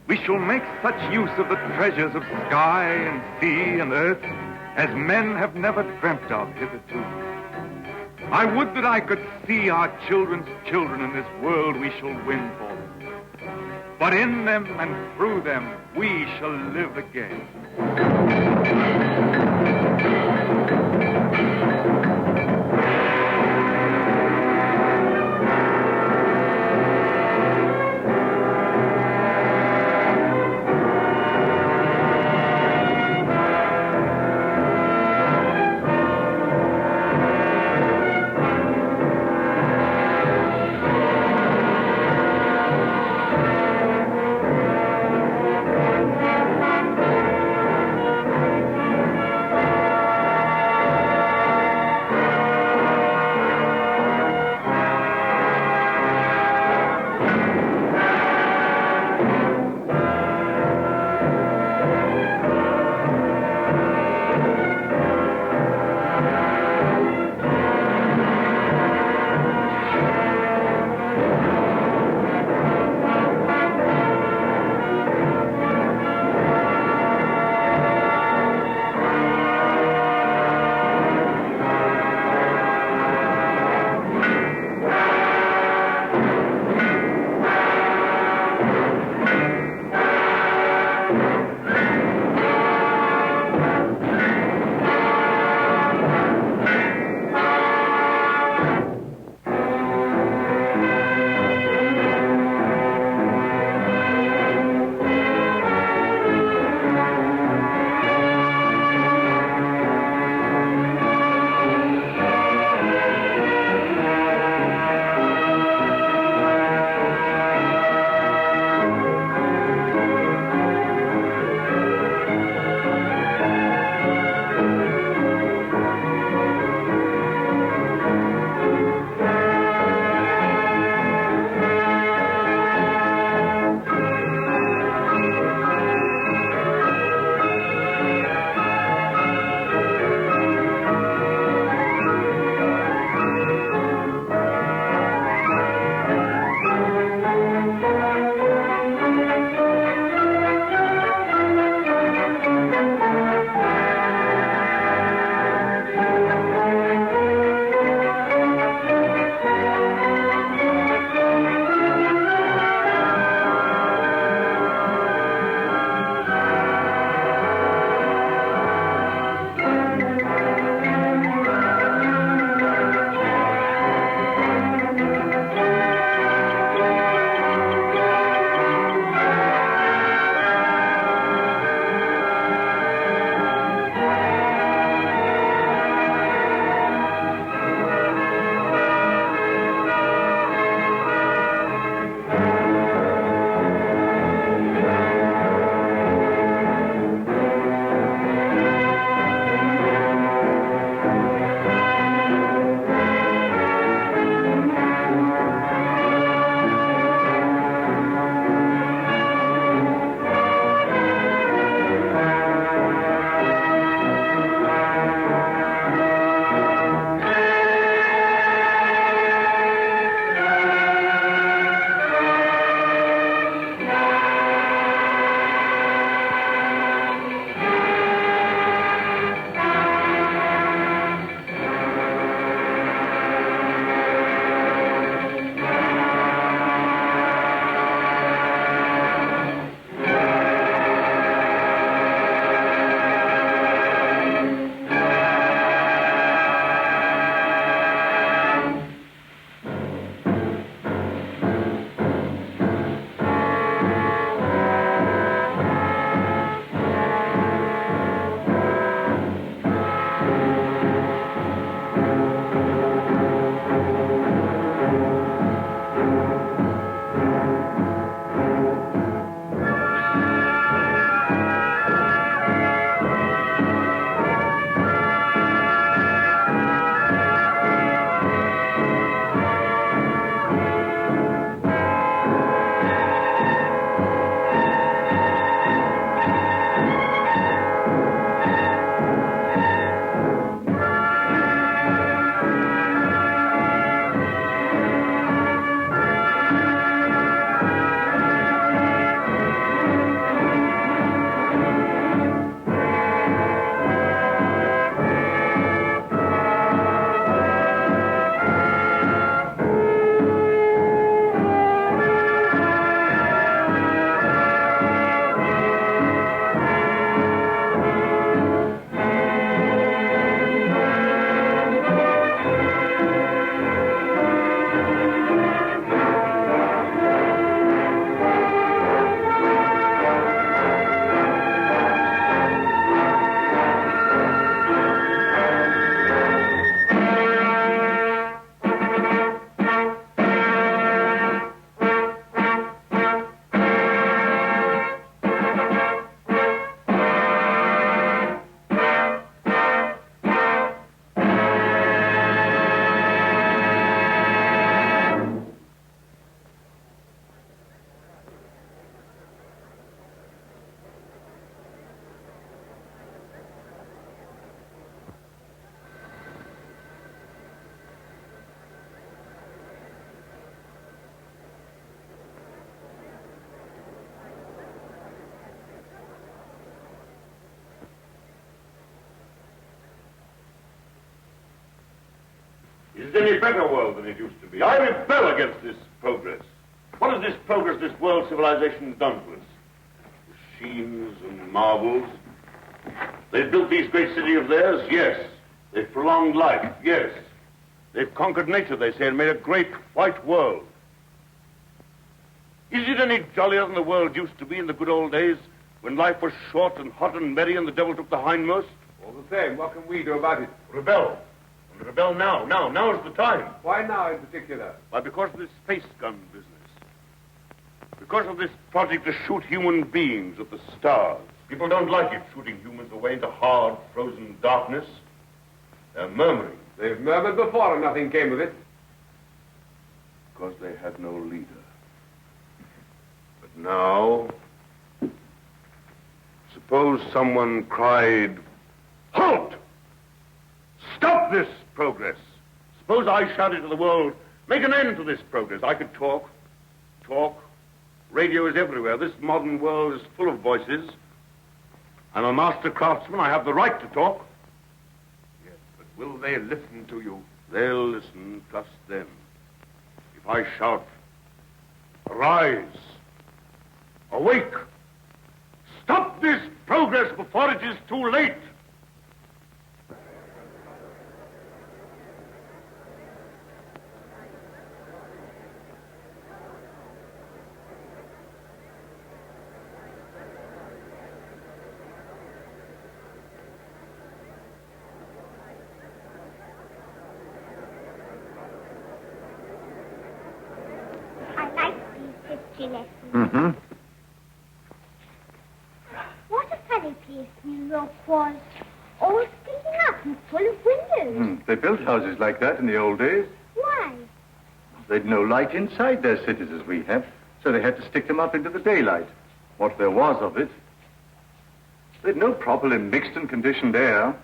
We shall make such use of the treasures of sky and sea and earth as men have never dreamt of hitherto. I would that I could see our children's children in this world we shall win for them. But in them and through them we shall live again. Is it any better world than it used to be? I rebel against this progress. What has this progress, this world civilization done to us? Machines and marvels. They've built these great cities of theirs, yes. They've prolonged life, yes. They've conquered nature, they say, and made a great white world. Is it any jollier than the world used to be in the good old days, when life was short and hot and merry and the devil took the hindmost? All the same, what can we do about it? Rebel. And rebel now. Now is the time. Why now in particular? Why, because of this space gun business. Because of this project to shoot human beings at the stars. People don't like it, shooting humans away into hard, frozen darkness. They're murmuring. They've murmured before and nothing came of it. Because they had no leader. But now, suppose someone cried, "Halt! Stop this progress!" Suppose I shouted to the world, "Make an end to this progress." I could talk. Radio is everywhere. This modern world is full of voices. I'm a master craftsman. I have the right to talk. Yes, but will they listen to you? They'll listen, trust them. If I shout, "Arise! Awake! Stop this progress before it is too late!" Mm-hmm. What a funny place New York was. All sticking up and full of windows. They built houses like that in the old days. Why? They'd no light inside their cities as we have, so they had to stick them up into the daylight. What there was of it. They'd no properly mixed and conditioned air.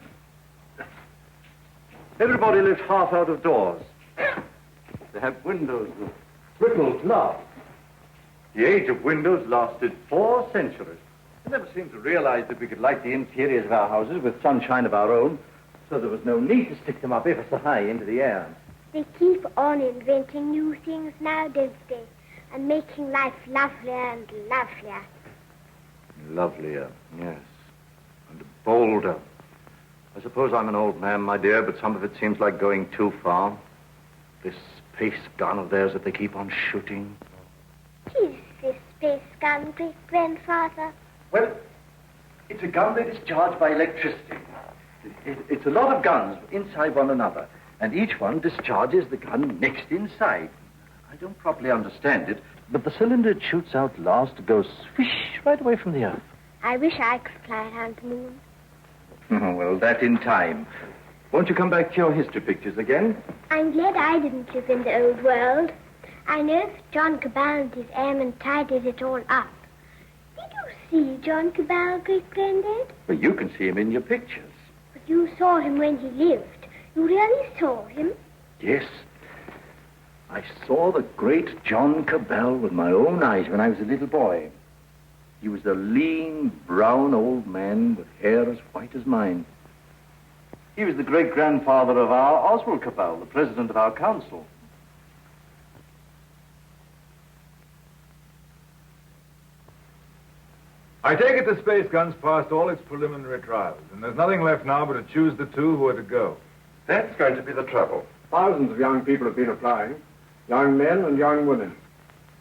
Everybody lived half out of doors. They had windows with brittle glass. The age of windows lasted 4 centuries. I never seemed to realize that we could light the interiors of our houses with sunshine of our own, so there was no need to stick them up ever so high into the air. They keep on inventing new things now, don't they? And making life lovelier and lovelier. Lovelier, yes. And bolder. I suppose I'm an old man, my dear, but some of it seems like going too far. This space gun of theirs that they keep on shooting. Is this space gun, great-grandfather? Well, it's a gun they discharge by electricity. It's a lot of guns inside one another, and each one discharges the gun next inside. I don't properly understand it, but the cylinder it shoots out last goes swish right away from the earth. I wish I could fly around the moon. Oh, well, that in time. Won't you come back to your history pictures again? I'm glad I didn't live in the old world. I know that John Cabal and his airmen tidied it all up. Did you see John Cabal, great-granddad? Well, you can see him in your pictures. But you saw him when he lived. You really saw him? Yes. I saw the great John Cabal with my own eyes when I was a little boy. He was a lean, brown old man with hair as white as mine. He was the great-grandfather of our Oswald Cabal, the president of our council. I take it the space gun's passed all its preliminary trials, and there's nothing left now but to choose the 2 who are to go. That's going to be the trouble. Thousands of young people have been applying. Young men and young women.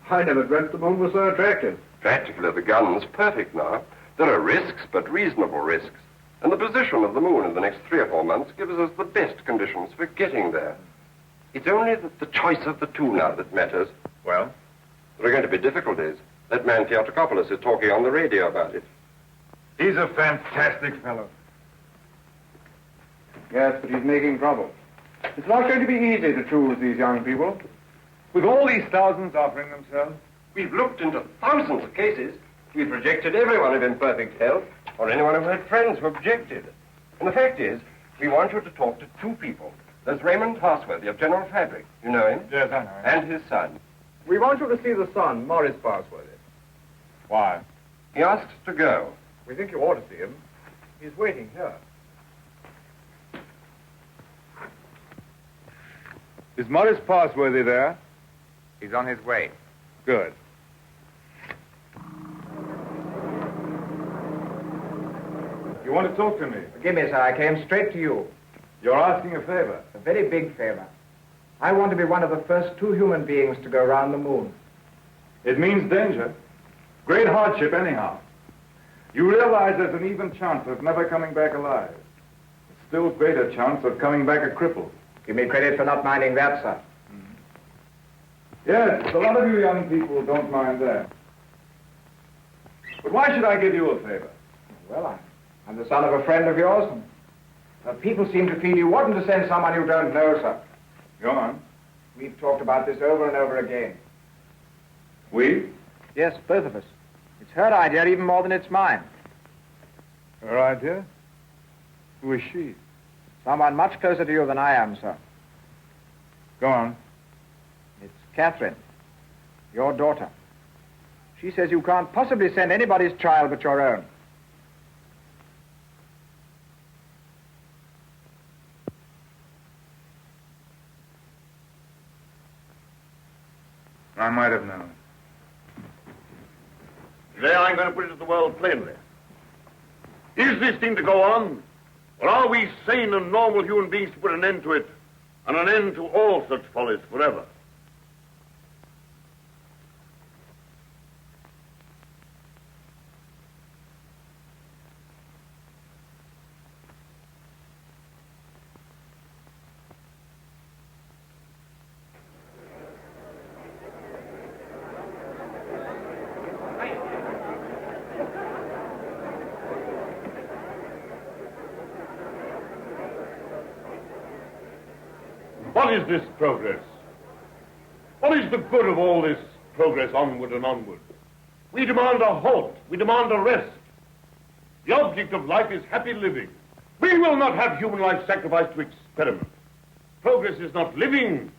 I never dreamt the moon was so attractive. Practically, the gun's perfect now. There are risks, but reasonable risks. And the position of the moon in the next 3 or 4 months gives us the best conditions for getting there. It's only the choice of the 2 now that matters. Well? There are going to be difficulties. That man Theotokopoulos is talking on the radio about it. He's a fantastic fellow. Yes, but he's making trouble. It's not going to be easy to choose these young people. With all these thousands offering themselves? We've looked into thousands of cases. We've rejected everyone of imperfect health, or anyone who had friends who objected. And the fact is, we want you to talk to 2 people. There's Raymond Parsworthy of General Fabric. You know him? Yes, I know him. And his son. We want you to see the son, Morris Parsworthy. Why? He asks to go. We think you ought to see him. He's waiting here. Is Morris Parsworthy there? He's on his way. Good. You want to talk to me? Forgive me, sir. I came straight to you. You're asking a favor. A very big favor. I want to be one of the first 2 human beings to go around the moon. It means danger. Great hardship, anyhow. You realize there's an even chance of never coming back alive. A still greater chance of coming back a cripple. Give me credit for not minding that, sir. Yes, a lot of you young people don't mind that. But why should I give you a favor? Well, I'm the son of a friend of yours. And people seem to feel you oughtn't to send someone you don't know, sir. Go on. We've talked about this over and over again. We? Yes, both of us. It's her idea even more than it's mine. Her idea? Who is she? Someone much closer to you than I am, sir. Go on. It's Catherine, your daughter. She says you can't possibly send anybody's child but your own. I might have known. Today I'm going to put it to the world plainly. Is this thing to go on? Or are we sane and normal human beings to put an end to it, and an end to all such follies forever? What is this progress? What is the good of all this progress onward and onward? We demand a halt. We demand a rest. The object of life is happy living. We will not have human life sacrificed to experiment. Progress is not living.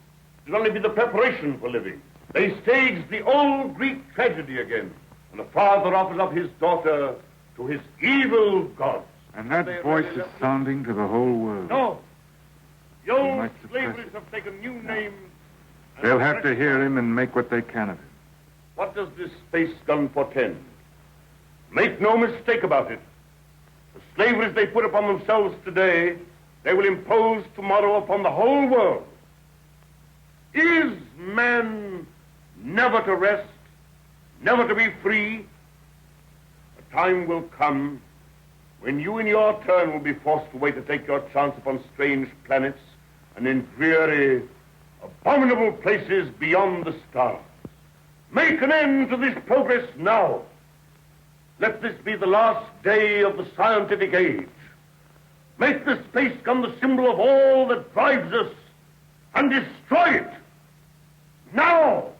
It will only be the preparation for living. They stage the old Greek tragedy again, and the father offers up his daughter to his evil gods. And that voice is sounding to the whole world. No. The He old might suppress slaveries have taken new names. and They'll have to hear him and make what they can of him. What does this space gun portend? Make no mistake about it. The slaveries they put upon themselves today, they will impose tomorrow upon the whole world. Is man never to rest, never to be free? A time will come when you in your turn will be forced away to take your chance upon strange planets and in dreary, abominable places beyond the stars. Make an end to this progress now. Let this be the last day of the scientific age. Make the space gun the symbol of all that drives us, and destroy it. Now!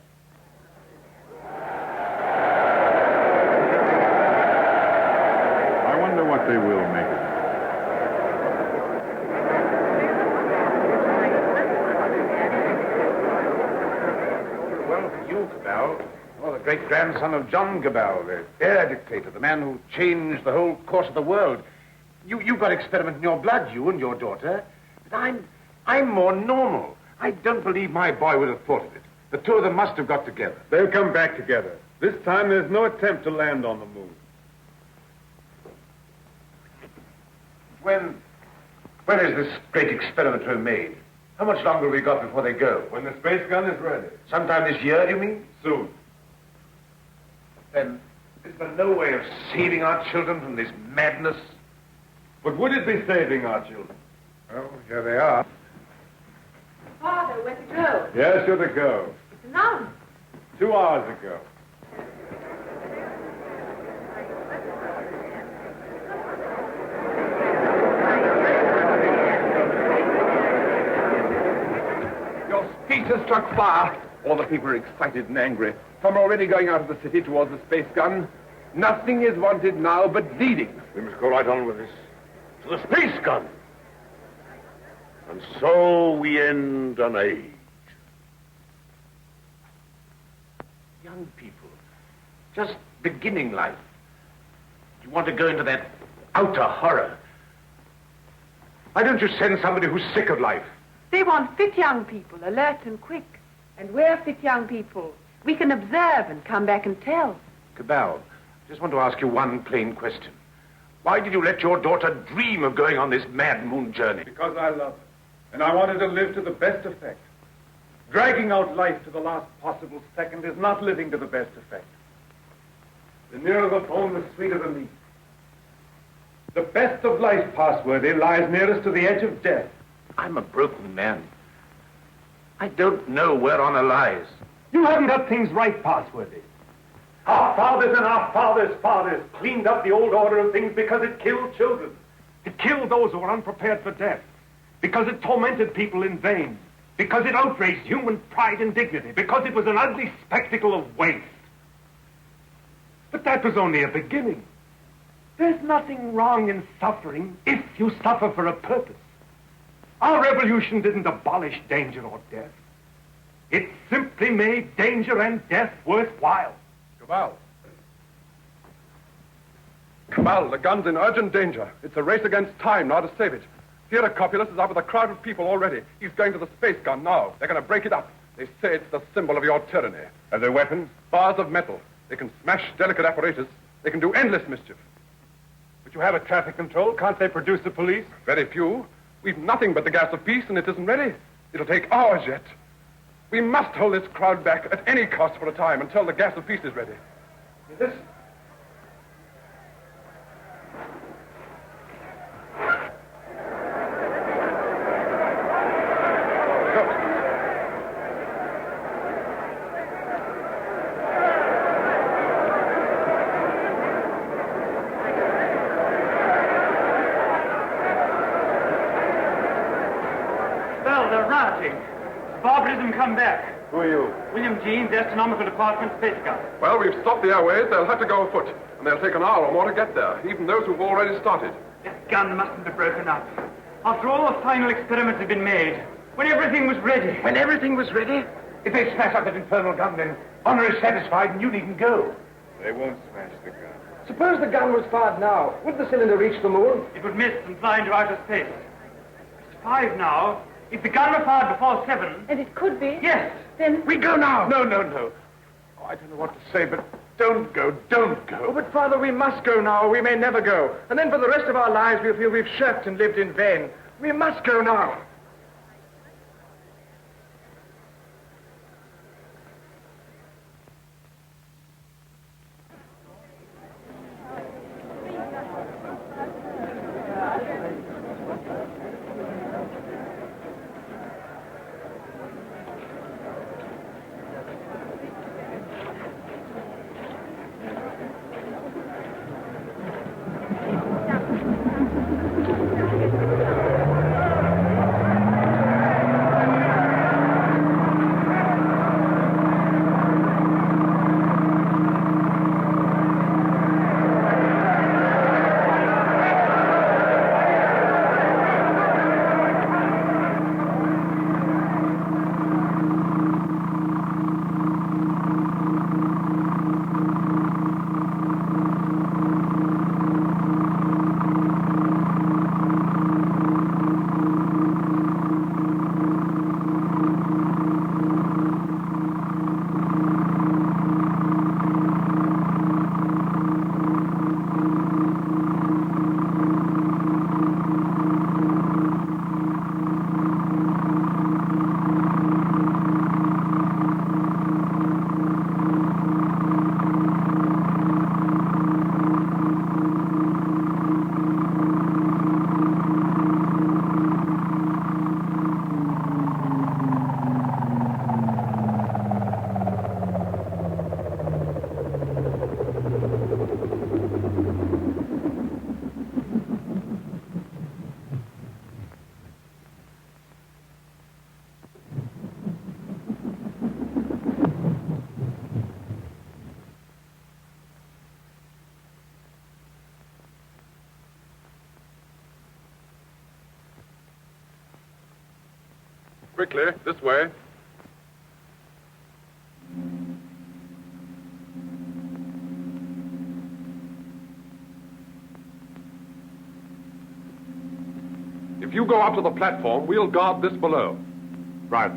I wonder what they will make of it. Well, for you, Cabal, you're the great-grandson of John Cabal, the air dictator, the man who changed the whole course of the world. You've got experiment in your blood, you and your daughter. But I'm more normal. I don't believe my boy would have thought of it. The two of them must have got together. They'll come back together. This time there's no attempt to land on the moon. When is this great experiment to be made? How much longer have we got before they go? When the space gun is ready. Sometime this year, do you mean? Soon. Then is there no way of saving our children from this madness? But would it be saving our children? Well, here they are. Father, where to go? Yes, you're to go. It's announced. 2 hours ago. Your speech has struck fire. All the people are excited and angry. Some are already going out of the city towards the space gun. Nothing is wanted now but leading. We must go right on with this. To the space gun. And so we end an age. Young people, just beginning life. You want to go into that outer horror. Why don't you send somebody who's sick of life, They want fit young people, alert and quick. And we're fit young people. We can observe and come back and tell. Cabal, I just want to ask you one plain question. Why did you let your daughter dream of going on this mad moon journey? Because I love her. And I wanted to live to the best effect. Dragging out life to the last possible second is not living to the best effect. The nearer the bone, the sweeter the meat. The best of life, Passworthy, lies nearest to the edge of death. I'm a broken man. I don't know where honor lies. You haven't got things right, Passworthy. Our fathers and our fathers' fathers cleaned up the old order of things because it killed children. It killed those who were unprepared for death. Because it tormented people in vain. Because it outraged human pride and dignity. Because it was an ugly spectacle of waste. But that was only a beginning. There's nothing wrong in suffering if you suffer for a purpose. Our revolution didn't abolish danger or death. It simply made danger and death worthwhile. Cabal. Cabal, the gun's in urgent danger. It's a race against time now to save it. Theodore Copulus is out with a crowd of people already. He's going to the space gun now. They're going to break it up. They say it's the symbol of your tyranny. Are there weapons? Bars of metal. They can smash delicate apparatus. They can do endless mischief. But you have a traffic control. Can't they produce the police? Very few. We've nothing but the gas of peace, and it isn't ready. It'll take hours yet. We must hold this crowd back at any cost for a time until the gas of peace is ready. Listen. Barbarism come back. Who are you? William Jeans, Astronomical Department, Space Gun. Well, we've stopped the airways. They'll have to go afoot. And they'll take an hour or more to get there, even those who've already started. That gun mustn't be broken up. After all the final experiments had been made, when everything was ready. When everything was ready? If they smash up that infernal gun, then honor is satisfied and you needn't go. They won't smash the gun. Suppose the gun was fired now. Would the cylinder reach the moon? It would miss and fly into outer space. It's 5 now. If the gun were fired before 7... And it could be? Yes. Then... We go now. No. Oh, I don't know what to say, but don't go. Oh, but, Father, we must go now, or we may never go. And then for the rest of our lives, we'll feel we've shirked and lived in vain. We must go now. Quickly, this way. If you go up to the platform, we'll guard this below. Right.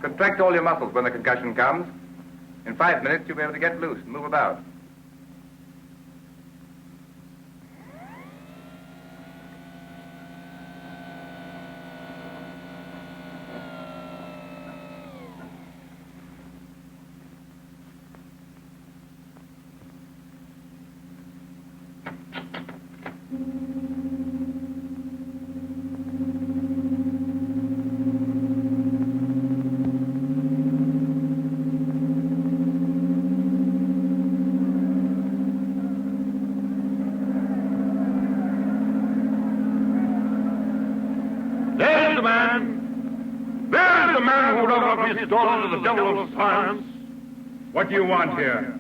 Contract all your muscles when the concussion comes. In 5 minutes, you'll be able to get loose and move about. Daughter to the devil of science. What do you want here?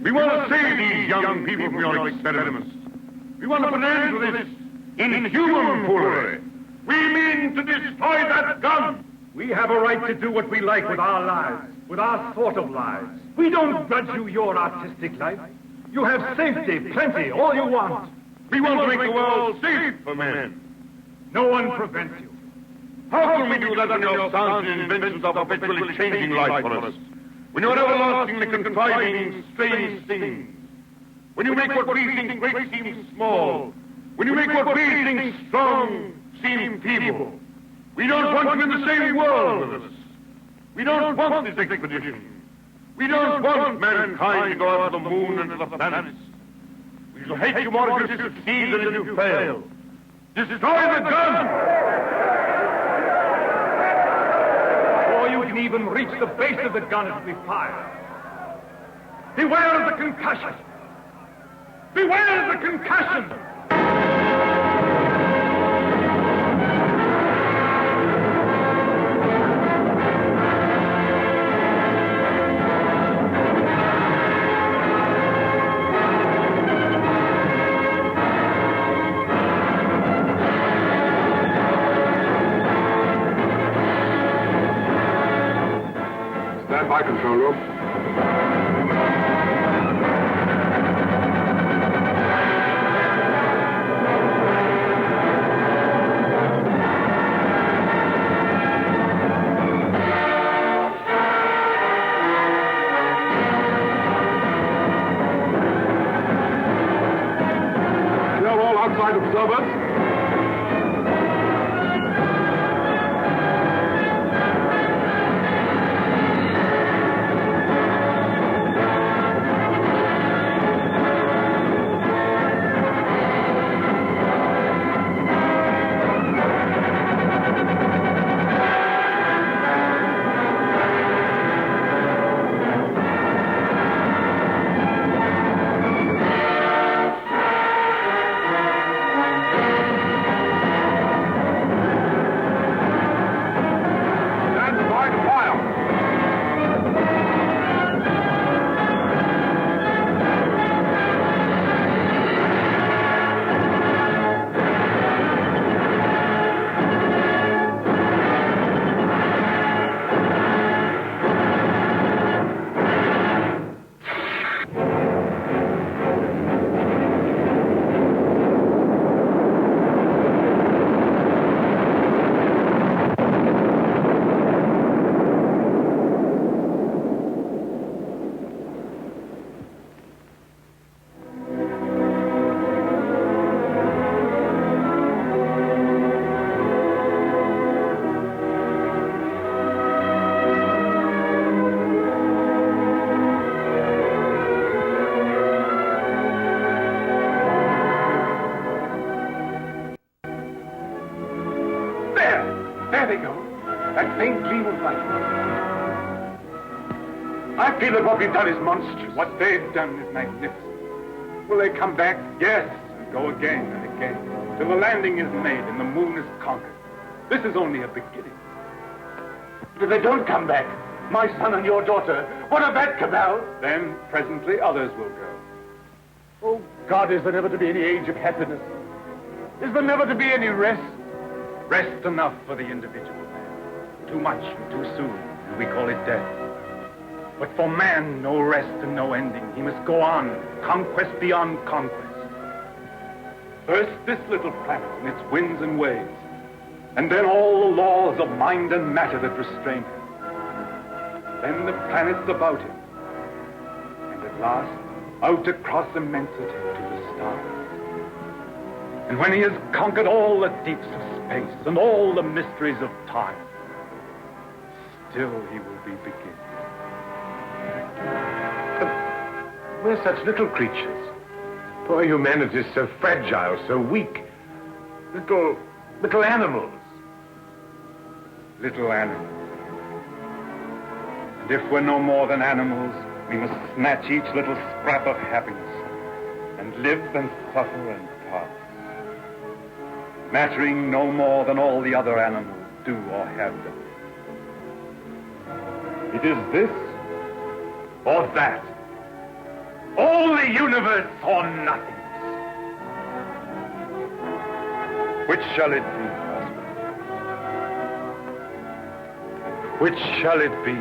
We want to save these young people from your experiments. We want to put an end to this inhuman foolery. We mean to destroy that gun. We have a right to do what we like with our lives, with our sort of lives. We don't grudge you your artistic life. You have safety, plenty, all you want. We want to make the world safe for men. No one prevents you. How can we do that when your sounds and inventions are perpetually changing life on us? When you're everlastingly contriving strange things? When you make what we think great seem small? When you make what we think strong seem feeble? We don't want you in the same world with us. We don't want this expedition. We don't want mankind to go out to the moon and to the planets. We shall hate you more if you succeed than if you fail. Destroy the gun! You can even reach the base of the gun as we fire. Beware of the concussion! Beware of the concussion! By control room. Clear all outside observers. There they go. That faint gleam of light. I feel that what we've done is monstrous. What they've done is magnificent. Will they come back? Yes, and go again and again, till the landing is made and the moon is conquered. This is only a beginning. But if they don't come back, my son and your daughter, what of that, Cabal? Then, presently, others will go. Oh, God, is there never to be any age of happiness? Is there never to be any rest? Rest enough for the individual man. Too much and too soon, and we call it death. But for man, no rest and no ending. He must go on, conquest beyond conquest. First, this little planet and its winds and waves, and then all the laws of mind and matter that restrain him. Then the planets about him, and at last, out across immensity to the stars. And when he has conquered all the deeps of space and all the mysteries of time, still he will be beginning. We're such little creatures. Poor humanity is so fragile, so weak. Little animals. Little animals. And if we're no more than animals, we must snatch each little scrap of happiness and live and suffer and pass, mattering no more than all the other animals do or have done. It is this or that. All the universe or nothingness. Which shall it be, husband? Which shall it be?